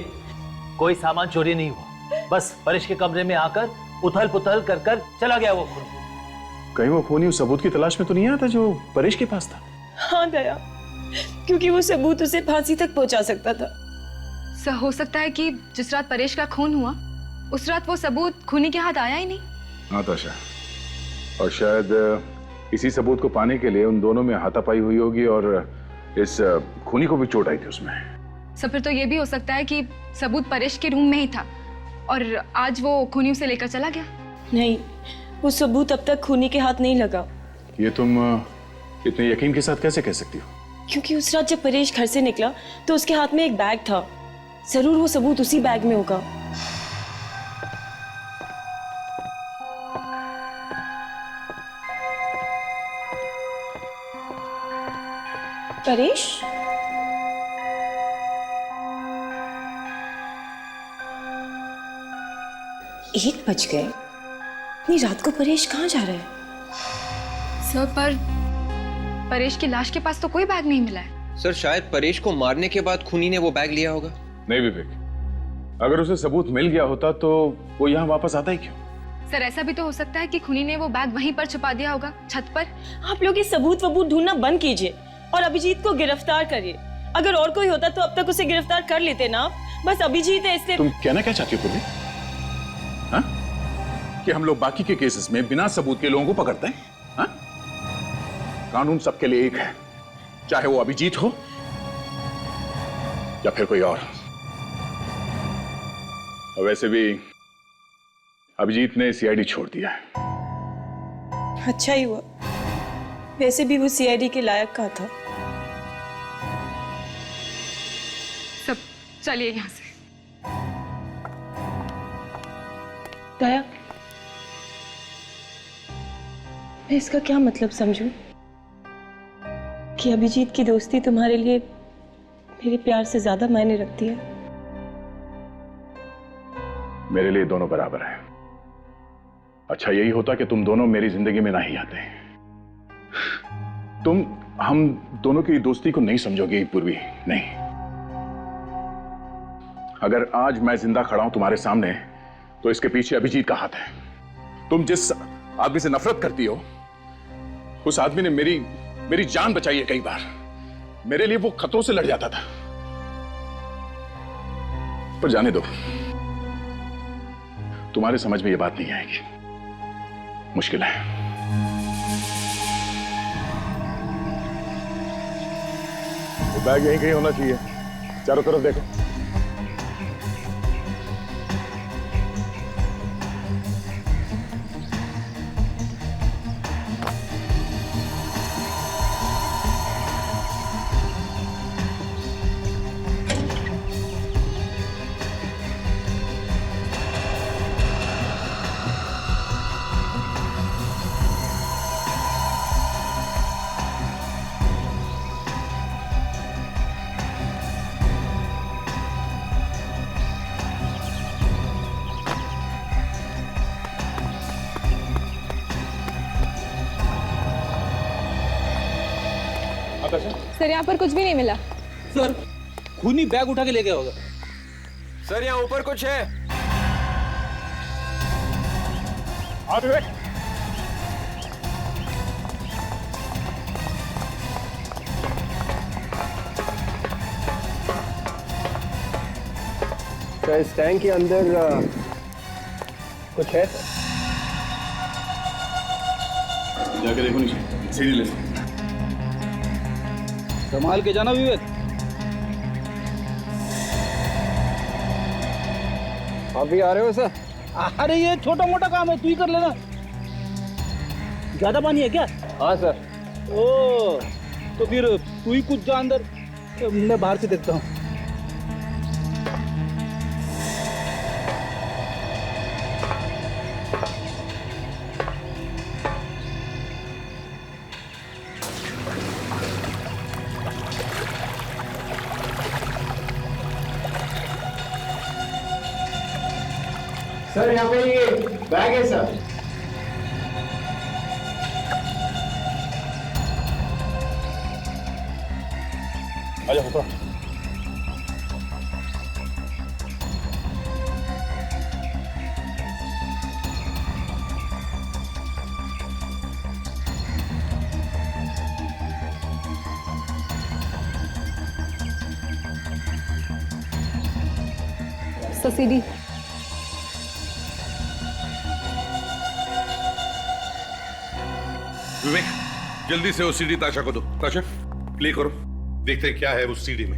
कोई सामान चोरी नहीं हुआ, बस परेश के कमरे में आकर उथल पुथल कर कर चला गया वो खूनी। कहीं वो खूनी उस सबूत की तलाश में तो नहीं आया था जो परेश के पास था? हाँ दया, क्योंकि वो सबूत उसे फांसी तक पहुंचा सकता था। सर हो सकता है कि जिस रात परेश का खून हुआ उस रात वो सबूत खूनी के हाथ आया ही नहीं। हाँ ताशा, और शायद इसी सबूत को पाने के लिए उन दोनों में हाथापाई हुई होगी और इस खूनी को भी चोट आई थी उसमें। सर फिर तो ये भी हो सकता है कि सबूत परेश के रूम में ही था और आज वो खूनी उसे लेकर चला गया। नहीं, वो सबूत अब तक खूनी के हाथ नहीं लगा। ये तुम इतने यकीन के साथ कैसे कह सकती हो? क्योंकि उस रात जब परेश घर से निकला तो उसके हाथ में एक बैग था। जरूर वो सबूत उसी बैग में होगा। परेश? एक बज गए। इतनी रात को परेश कहाँ जा रहा है? सर पर परेश की लाश के पास तो कोई बैग नहीं मिला है। सर शायद परेश को मारने के बाद खूनी ने वो बैग लिया होगा। नहीं विवेक, अगर उसे सबूत मिल गया होता तो वो यहाँ वापस आता ही क्यों? सर ऐसा भी तो हो सकता है कि खूनी ने वो बैग वहीं पर छुपा दिया होगा, छत पर। आप लोग ये सबूत वबूत ढूंढना बंद कीजिए और अभिजीत को गिरफ्तार करिए। अगर और कोई होता तो अब तक उसे गिरफ्तार कर लेते ना। बस अभिजीत है इसलिए। तुम कहना क्या चाहती हो पूर्वी? हाँ? कि हम लोग बाकी के केसेस में बिना सबूत के लोगों को पकड़ते हैं? हाँ? कानून सबके लिए एक है, चाहे वो अभिजीत हो या फिर कोई और। वैसे भी अभिजीत ने सीआईडी छोड़ दिया है। अच्छा ही हुआ, वैसे भी वो सीआईडी के लायक का था। सब चलिए यहाँ से। दया, मैं इसका क्या मतलब समझूं कि अभिजीत की दोस्ती तुम्हारे लिए मेरे प्यार से ज्यादा मायने रखती है? मेरे लिए दोनों बराबर हैं। अच्छा यही होता कि तुम दोनों मेरी जिंदगी में ना ही आते। तुम हम दोनों की दोस्ती को नहीं समझोगे पूर्वी, नहीं। अगर आज मैं जिंदा खड़ा हूं तुम्हारे सामने तो इसके पीछे अभिजीत का हाथ है। तुम जिस आदमी से नफरत करती हो उस आदमी ने मेरी जान बचाई है कई बार। मेरे लिए वो खतरों से लड़ जाता था। पर जाने दो, तुम्हारे समझ में ये बात नहीं आएगी, मुश्किल है। वो बैग यहीं कहीं होना चाहिए, चारों तरफ देखो। सर यहाँ पर कुछ भी नहीं मिला। सर खूनी बैग उठा के ले गया होगा। सर यहाँ ऊपर कुछ है। सर इस टैंक के अंदर कुछ है सर। जाके देखो नीचे, सीढ़ी ले लो। संभाल के जाना विवेक। आप भी आ रहे हो सर? अरे ये छोटा मोटा काम है, तू ही कर लेना। ज्यादा पानी है क्या? हाँ सर। ओ तो फिर तू ही कुछ जा अंदर, मैं बाहर से देखता हूँ। सर यहाँ पे ये बैग है सर। आजा ऊपर। उसका सीडी। विवेक, जल्दी से वो सीडी ताशा को दो। ताशा, प्ले करो, देखते हैं क्या है उस सीडी में।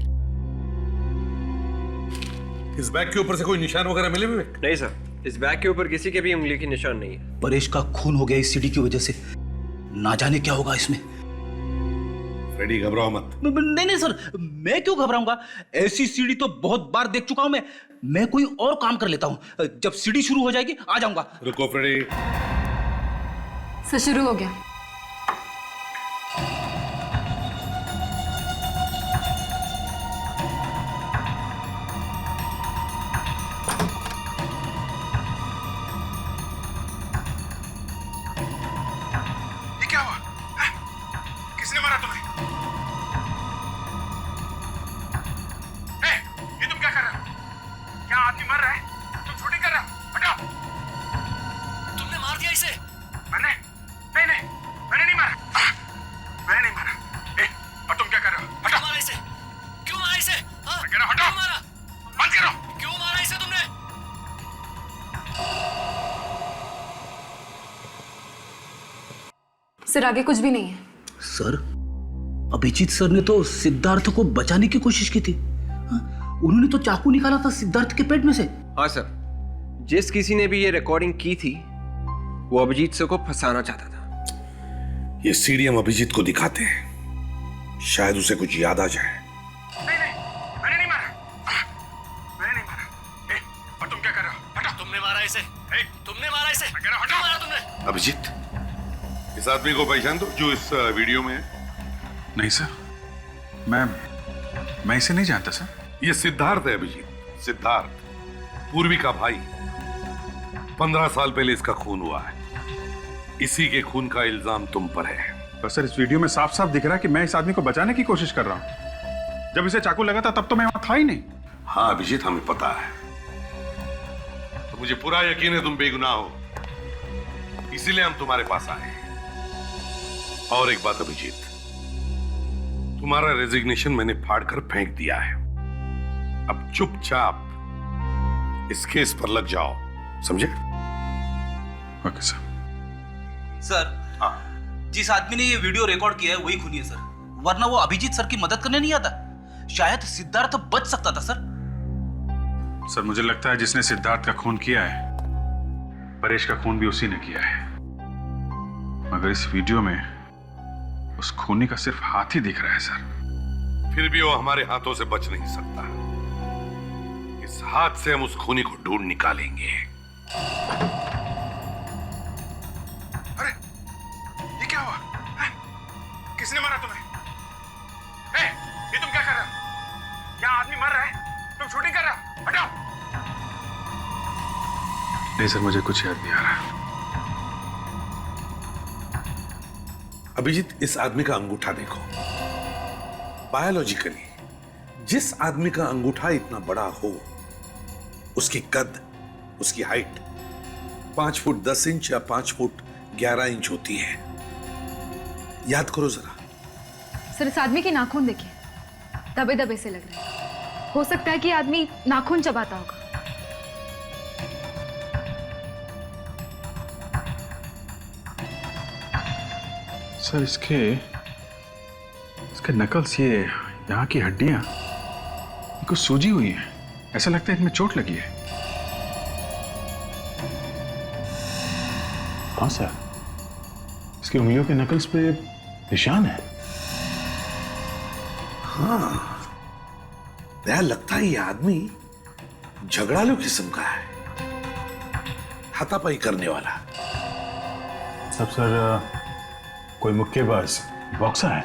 इस बैग के ऊपर से कोई निशान वगैरह मिले विवेक? नहीं सर, इस बैग के ऊपर किसी के भी उंगली की निशान नहीं है। परेश का खून हो गया इस सीडी की वजह से, ना जाने क्या होगा इसमें। फ्रेडी, घबराओ मत। नहीं नहीं सर, मैं क्यों घबराऊंगा? ऐसी सीडी तो बहुत बार देख चुका हूं मैं कोई और काम कर लेता हूं। जब सीडी शुरू हो जाएगी आ जाऊंगा। रुको फ्रेडी। सर शुरू हो गया। सर आगे कुछ भी नहीं है। सर, अभिजीत सर ने तो सिद्धार्थ को बचाने की कोशिश की थी। उन्होंने तो चाकू निकाला था सिद्धार्थ के पेट में से। हाँ सर, जिस किसी ने भी ये रिकॉर्डिंग की थी वो अभिजीत सर को फंसाना चाहता था। ये सीडी हम अभिजीत को दिखाते हैं, शायद उसे कुछ याद आ जाए। अभिजीत, इस आदमी को पहचान दो जो इस वीडियो में है। नहीं सर, मैं इसे नहीं जानता सर। ये सिद्धार्थ है अभिजीत, सिद्धार्थ, पूर्वी का भाई। 15 साल पहले इसका खून हुआ है। इसी के खून का इल्जाम तुम पर है। पर सर, इस वीडियो में साफ साफ दिख रहा है कि मैं इस आदमी को बचाने की कोशिश कर रहा हूं। जब इसे चाकू लगा था तब तो मैं वहां था ही नहीं। हाँ अभिजीत, हमें पता है। तो मुझे पूरा यकीन है तुम बेगुनाह हो, इसीलिए हम तुम्हारे पास आए। और एक बात अभिजीत, तुम्हारा रेजिग्नेशन मैंने फाड़कर फेंक दिया है। अब चुपचाप इस केस पर लग जाओ, समझे? Okay sir. सर, जिस आदमी ने ये वीडियो रिकॉर्ड किया है वही खूनी है सर, वरना वो अभिजीत सर की मदद करने नहीं आता। शायद सिद्धार्थ बच सकता था सर। सर, मुझे लगता है जिसने सिद्धार्थ का खून किया है, परेश का खून भी उसी ने किया है। मगर इस वीडियो में उस खूनी का सिर्फ हाथ ही दिख रहा है सर। फिर भी वो हमारे हाथों से बच नहीं सकता। इस हाथ से हम उस खूनी को ढूंढ निकालेंगे। अरे, ये क्या हुआ? किसने मारा तुम्हें? ये तुम क्या कर रहे हो? क्या आदमी मर रहा है? तुम शूटिंग कर रहे हो? हटाओ। नहीं सर, मुझे कुछ याद नहीं आ रहा। अभिजीत, इस आदमी का अंगूठा देखो। बायोलॉजिकली जिस आदमी का अंगूठा इतना बड़ा हो, उसकी कद, उसकी हाइट 5 फुट 10 इंच या 5 फुट 11 इंच होती है। याद करो जरा। सर इस आदमी के नाखून देखिए, दबे दबे से लग रहे हैं। हो सकता है कि आदमी नाखून चबाता होगा। सर, इसके नकल्स, ये यहाँ की हड्डियां कुछ सूजी हुई हैं। ऐसा लगता है इनमें चोट लगी है। हाँ सर, इसकी उंगलियों के नकल्स पे निशान है। हाँ, यार लगता है ये आदमी झगड़ालू किस्म का है, हाथापाई करने वाला। सब सर, कोई मुक्केबाज, बॉक्सर है?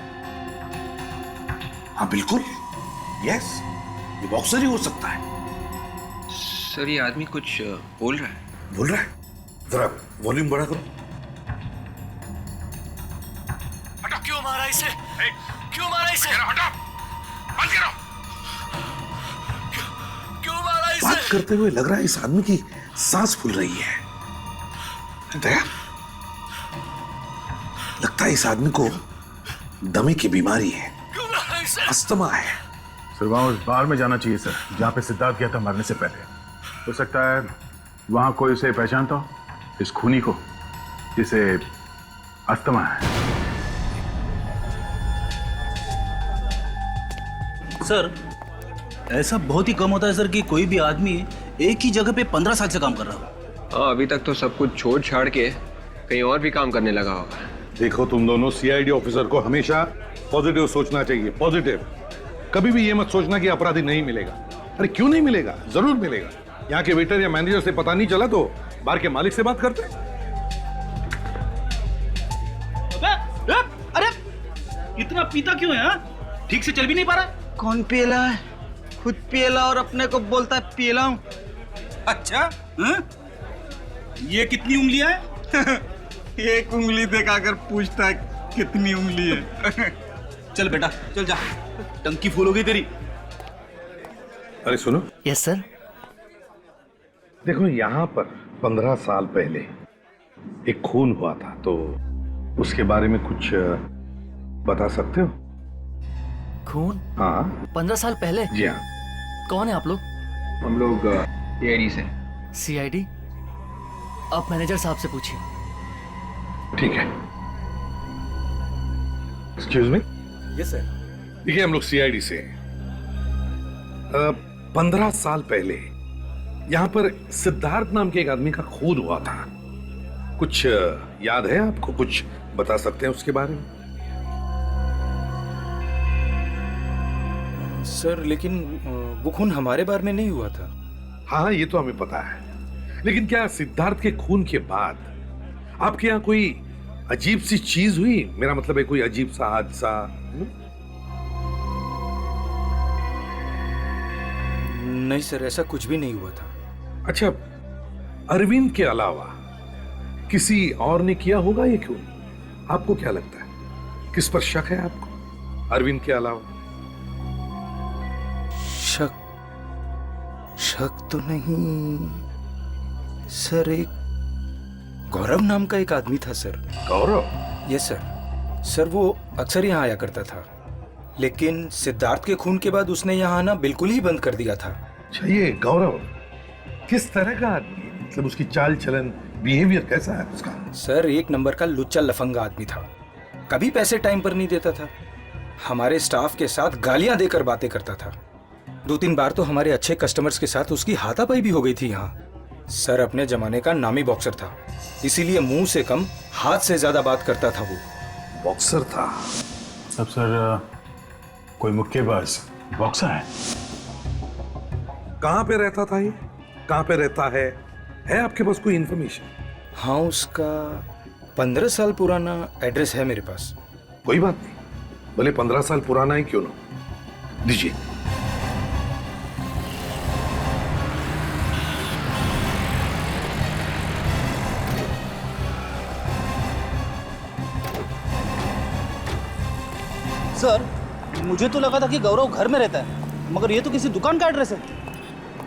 हाँ बिल्कुल, यस, ये बॉक्सर ही हो सकता है। सर, ये आदमी कुछ बोल रहा है। बोल रहा है? जरा वॉल्यूम बढ़ा करो। हटो। क्यों मारा इसे? क्यों मारा इसे? हटो, बंद करो। क्यों मारा इसे? बात करते हुए लग रहा है इस आदमी की सांस फूल रही है। दया, लगता है इस आदमी को दमे की बीमारी है, अस्थमा है। सर, वहां उस बार में जाना चाहिए सर, जहां पे सिद्धार्थ गया था मरने से पहले। हो सकता है वहां कोई उसे पहचानता हो, इस खूनी को जिसे अस्थमा है। सर, ऐसा बहुत ही कम होता है सर कि कोई भी आदमी एक ही जगह पे 15 साल से काम कर रहा हो। हाँ, अभी तक तो सब कुछ छोड़ छाड़ के कहीं और भी काम करने लगा होगा। देखो तुम दोनों, सीआईडी ऑफिसर को हमेशा पॉजिटिव सोचना चाहिए, पॉजिटिव। कभी भी ये मत सोचना कि अपराधी नहीं मिलेगा। अरे क्यों नहीं मिलेगा, जरूर मिलेगा। यहाँ के वेटर या मैनेजर से पता नहीं चला तो बार के मालिक से बात करते। अरे इतना पीता क्यों है? ठीक से चल भी नहीं पा रहा। कौन पियला है? खुद पियला और अपने को बोलता है पियला हूं। अच्छा, ये कितनी उंगलियां हैं? एक उंगली दिखाकर पूछता है कितनी उंगली है। चल बेटा, चल जा, टंकी फूल हो गई तेरी। अरे सुनो। Yes sir. देखो, यहाँ पर 15 साल पहले एक खून हुआ था, तो उसके बारे में कुछ बता सकते हो? खून? हाँ। 15 साल पहले? जी हाँ। कौन है आप लोग? हम लोग सीआईडी से। सीआईडी? आप मैनेजर साहब से पूछिए। ठीक है। Excuse me. Yes sir. देखिए, हम लोग सीआईडी से 15 साल पहले यहाँ पर सिद्धार्थ नाम के एक आदमी का खून हुआ था। कुछ याद है आपको? कुछ बता सकते हैं उसके बारे में? सर, लेकिन वो खून हमारे बारे में नहीं हुआ था। हाँ, ये तो हमें पता है, लेकिन क्या सिद्धार्थ के खून के बाद आपके यहाँ कोई अजीब सी चीज हुई? मेरा मतलब है कोई अजीब सा हादसा? नहीं सर, ऐसा कुछ भी नहीं हुआ था। अच्छा, अरविंद के अलावा किसी और ने किया होगा ये खून? आपको क्या लगता है, किस पर शक है आपको अरविंद के अलावा? शक तो नहीं सर। एक गौरव नाम का एक आदमी था sir. Gaurav? Yes sir. Sir, वो अक्सर यहाँ आया करता था, लेकिन सिद्धार्थ के खून के बाद उसने यहाँ आना बिल्कुल ही बंद कर दिया था। अच्छा, ये गौरव किस तरह का आदमी है? मतलब उसकी चाल चलन, बिहेवियर कैसा है उसका? सर, एक नंबर का लुच्चा लफंगा आदमी था। कभी पैसे टाइम पर नहीं देता था, हमारे स्टाफ के साथ गालियां देकर बातें करता था। 2-3 बार तो हमारे अच्छे कस्टमर्स के साथ उसकी हाथापाई भी हो गई थी यहाँ। सर, अपने जमाने का नामी बॉक्सर था, इसीलिए मुंह से कम हाथ से ज्यादा बात करता था। वो बॉक्सर था? सब सर, कोई मुक्केबाज बॉक्सर है? कहाँ पे रहता था ये? कहाँ पे रहता है आपके पास कोई इंफॉर्मेशन? हाँ, उसका 15 साल पुराना एड्रेस है मेरे पास। कोई बात नहीं, भले 15 साल पुराना ही क्यों ना, दीजिए। सर, मुझे तो लगा था कि गौरव घर में रहता है, मगर ये तो किसी दुकान का एड्रेस है।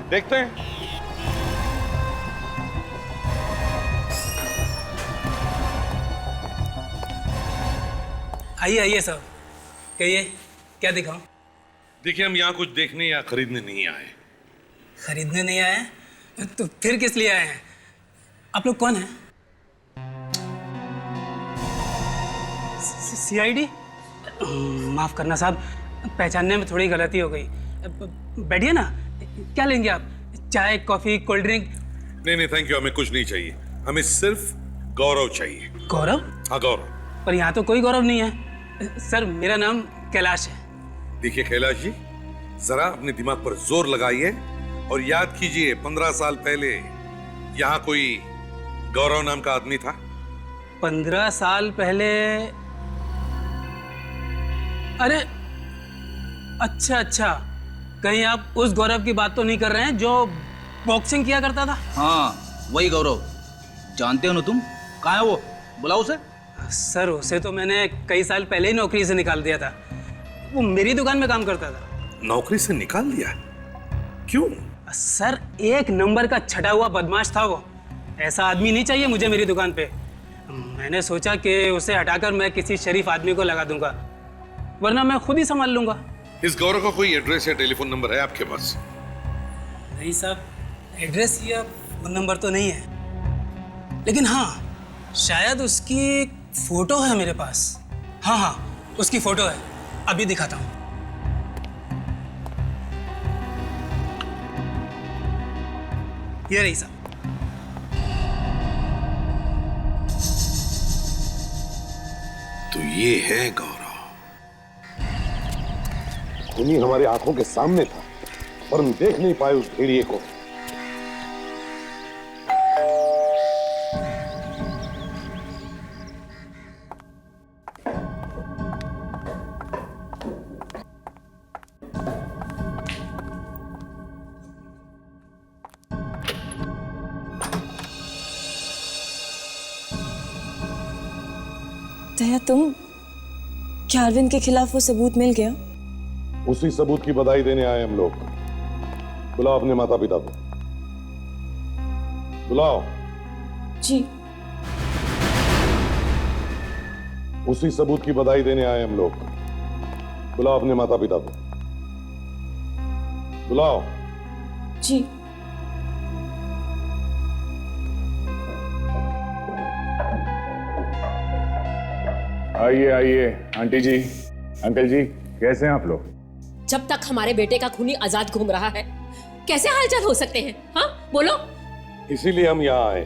देखते हैं। आइए आइए साहब, कहिए क्या दिखाऊं? देखिए, हम यहाँ कुछ देखने या खरीदने नहीं आए। खरीदने नहीं आए? तो फिर किस लिए आए हैं? आप लोग कौन हैं? सीआईडी? माफ करना साहब, पहचानने में थोड़ी गलती हो गई। बैठिए ना, क्या लेंगे आप? चाय, कॉफी, कोल्ड ड्रिंक? नहीं, थैंक यू, हमें कुछ नहीं चाहिए। हमें सिर्फ गौरव चाहिए। गौरव? हाँ, गौरव। पर यहाँ तो कोई गौरव नहीं है। सर, मेरा नाम कैलाश है। देखिए कैलाश जी, जरा अपने दिमाग पर जोर लगाइए और याद कीजिए, 15 साल पहले यहाँ कोई गौरव नाम का आदमी था? 15 साल पहले? अरे अच्छा, कहीं आप उस गौरव की बात तो नहीं कर रहे हैं जो बॉक्सिंग किया करता था? हाँ, वही गौरव। जानते हो ना तुम? कहाँ है वो? बुलाओ उसे। सर, उसे तो मैंने कई साल पहले ही नौकरी से निकाल दिया था। वो मेरी दुकान में काम करता था। नौकरी से निकाल दिया? क्यों? सर, एक नंबर का छटा हुआ बदमाश था वो। ऐसा आदमी नहीं चाहिए मुझे मेरी दुकान पे। मैंने सोचा कि उसे हटाकर मैं किसी शरीफ आदमी को लगा दूंगा, वरना मैं खुद ही संभाल लूंगा। इस गौरव का कोई एड्रेस या टेलीफोन नंबर है आपके पास? नहीं साहब, एड्रेस या फोन नंबर तो नहीं है, लेकिन हाँ शायद उसकी एक फोटो है मेरे पास। हाँ हाँ उसकी फोटो है, अभी दिखाता हूँ। ये रही साहब। तो ये है गौरव। खूनी हमारी आंखों के सामने था पर हम देख नहीं पाए उस भेड़िए को। दया, तुम क्या अरविंद के खिलाफ वो सबूत मिल गया? उसी सबूत की बधाई देने आए हम लोग। बुलाओ अपने माता पिता को, बुलाओ। जी। उसी सबूत की बधाई देने आए हम लोग। बुलाओ अपने माता पिता को, बुलाओ। जी। आइए आइए आंटी जी, अंकल जी, कैसे हैं आप लोग? जब तक हमारे बेटे का खूनी आजाद घूम रहा है कैसे हालचाल हो सकते हैं? हाँ बोलो। इसीलिए हम यहाँ आए,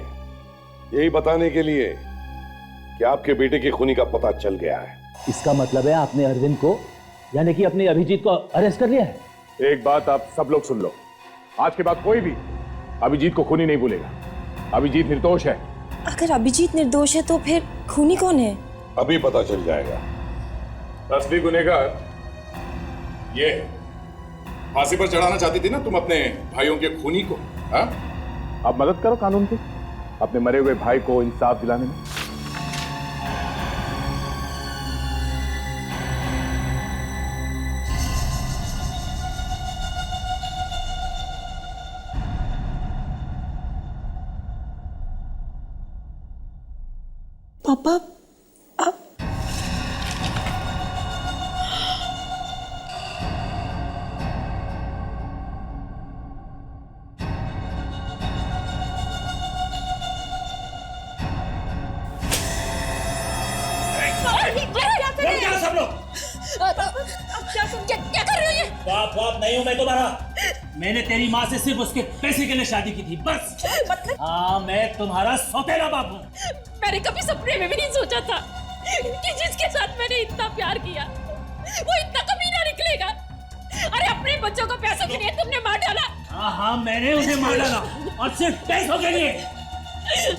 यही बताने के लिए कि आपके बेटे के खूनी का पता चल गया है। इसका मतलब है आपने अरविंद को, यानी कि अपने अभिजीत को अरेस्ट कर लिया है? एक बात आप सब लोग सुन लो, आज के बाद कोई भी अभिजीत को खूनी नहीं बोलेगा। अभिजीत निर्दोष है। अगर अभिजीत निर्दोष है तो फिर खूनी कौन है? अभी पता चल जाएगा। असली गुनहगार ये है। फांसी पर चढ़ाना चाहती थी ना तुम अपने भाइयों के खूनी को, हाँ? अब मदद करो कानून की, अपने मरे हुए भाई को इंसाफ दिलाने में। पापा, क्या कर रहे हो ये? बाप नहीं हूं मैं तुम्हारा। मैंने तेरी माँ से सिर्फ उसके पैसे के लिए शादी की थी, बस। मतलब? हाँ, मैं तुम्हारा सौतेला बाप हूँ। मैंने कभी सपने में भी नहीं सोचा था कि जिसके साथ मैंने इतना प्यार किया वो इतना कमीना निकलेगा। अरे अपने बच्चों को पैसों के लिए तुमने मार डाला। हाँ, मैंने उन्हें मार डाला और सिर्फ पैसों के लिए।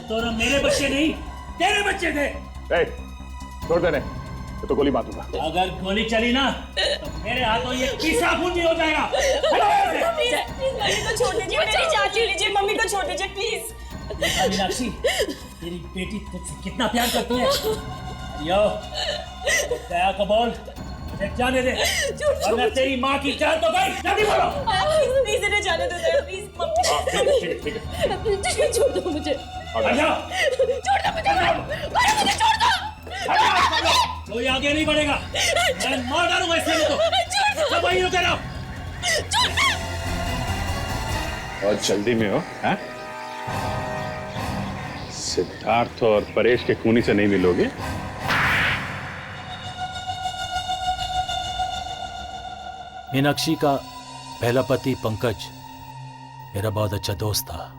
तो ना मेरे बच्चे नहीं, तेरे बच्चे थे। छोड़ देने तो गोली मारूंगा। अगर गोली चली ना तो मेरे हाथों ये पीसा खून भी हो जाएगा। मम्मी को छोड़ दीजिए, मेरी चाची लीजिए, मम्मी को छोड़ दीजिए प्लीज। मीनाक्षी, तेरी बेटी तुझसे कितना प्यार करती है। यो, दया को बोल, मुझे जाने दे, वरना तेरी माँ की जान तो गई। जल्दी बोलो। प्लीज इन्हें जाने दो दया, प्लीज मम्मी। छोड़ दो मुझे। छोड़ दो मुझे, छोड़ दो। कोई आगे नहीं बढ़ेगा, मैं मार डालूंगा इसे। तो सब वहीं रुके रहो। और जल्दी में हो, हैं? सिद्धार्थ और परेश के खूनी से नहीं मिलोगे। मीनाक्षी का पहला पति पंकज मेरा बहुत अच्छा दोस्त था।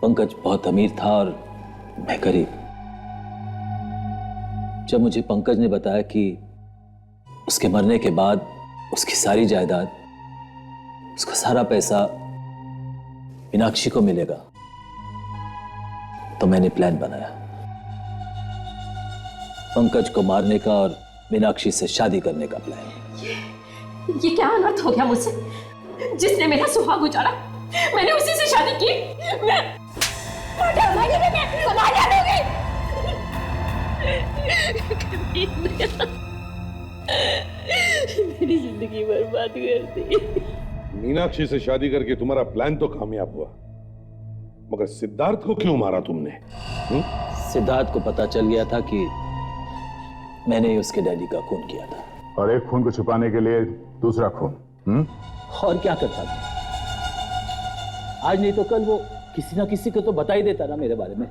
पंकज बहुत अमीर था और मैं गरीब। जब मुझे पंकज ने बताया कि उसके मरने के बाद उसकी सारी जायदाद, उसका सारा पैसा मीनाक्षी को मिलेगा, तो मैंने प्लान बनाया पंकज को मारने का और मीनाक्षी से शादी करने का प्लान। ये क्या अनर्थ हो गया मुझसे? जिसने मेरा सुहाग उजाड़ा मैंने उसी से शादी की। मेरी जिंदगी बर्बाद कर दी। मीनाक्षी से शादी करके तुम्हारा प्लान तो कामयाब हुआ, मगर सिद्धार्थ को क्यों मारा तुमने? सिद्धार्थ को पता चल गया था कि मैंने ही उसके डैडी का खून किया था। और एक खून को छुपाने के लिए दूसरा खून। और क्या करता था? आज नहीं तो कल वो किसी ना किसी को तो बता ही देता ना मेरे बारे में।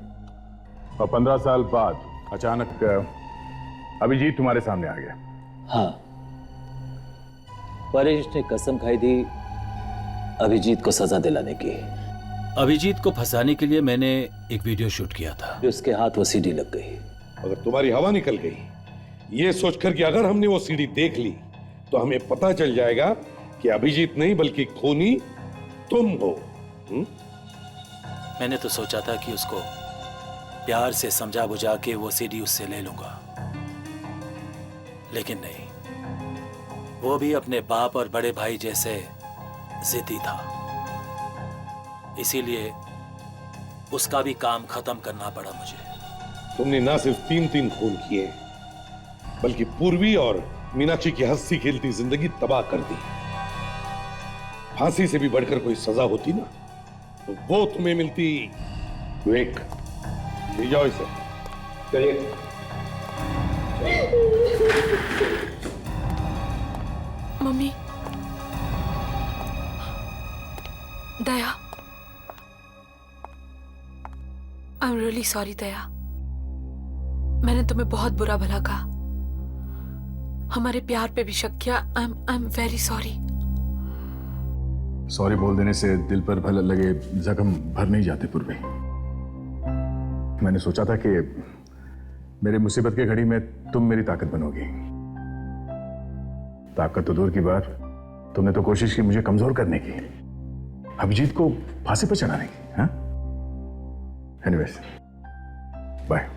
और 15 साल बाद अचानक अभिजीत तुम्हारे सामने आ गया। हाँ, परेश ने कसम खाई थी अभिजीत को सजा दिलाने की। अभिजीत को फंसाने के लिए मैंने एक वीडियो शूट किया था। उसके हाथ वो सीडी लग गई। अगर तुम्हारी हवा निकल गई ये सोचकर कि अगर हमने वो सीडी देख ली तो हमें पता चल जाएगा कि अभिजीत नहीं बल्कि खूनी तुम हो। मैंने तो सोचा था कि उसको प्यार से समझा बुझा के वो सीडी उससे ले लूंगा, लेकिन नहीं, वो भी अपने बाप और बड़े भाई जैसे जिद्दी था। इसीलिए उसका भी काम खत्म करना पड़ा मुझे। तुमने ना सिर्फ 3 खून किए बल्कि पूर्वी और मीनाक्षी की हंसी खेलती जिंदगी तबाह कर दी। फांसी से भी बढ़कर कोई सजा होती ना तो वो तुम्हें मिलती। विवेक, ले जाओ इसे। चलिए। Mummy, Daya, I am really sorry Daya. मैंने तुम्हें बहुत बुरा भला कहा, हमारे प्यार पे भी शक किया। I am very sorry. Sorry बोल देने से दिल पर भले लगे जख्म भर नहीं जाते पूर्वी। मैंने सोचा था कि मेरे मुसीबत की घड़ी में तुम मेरी ताकत बनोगी। ताकत तो दूर की बात, तुमने तो कोशिश की मुझे कमजोर करने की, अभिजीत को फांसी पर चढ़ाने की। हाँ, एनीवेज, बाय।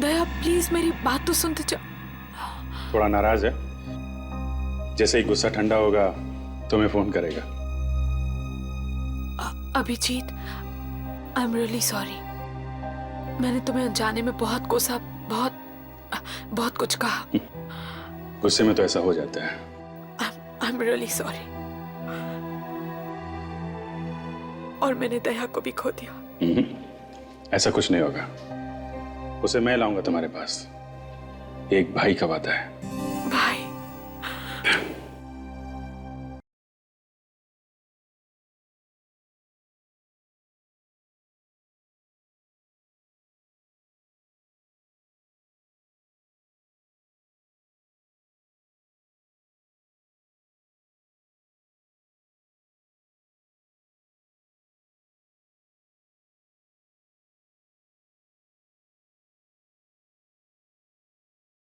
दया प्लीज मेरी बात तो सुनते थोड़ा नाराज है, जैसे ही गुस्सा ठंडा होगा तुम्हें फोन करेगा। Abhijeet, I am really sorry. मैंने तुम्हें अनजाने में बहुत कोसा, बहुत कुछ कहा। गुस्से में तो ऐसा हो जाता है। आई एम रियली सॉरी। और मैंने दया को भी खो दिया। ऐसा कुछ नहीं होगा, उसे मैं लाऊंगा तुम्हारे पास। एक भाई का वादा है। भाई?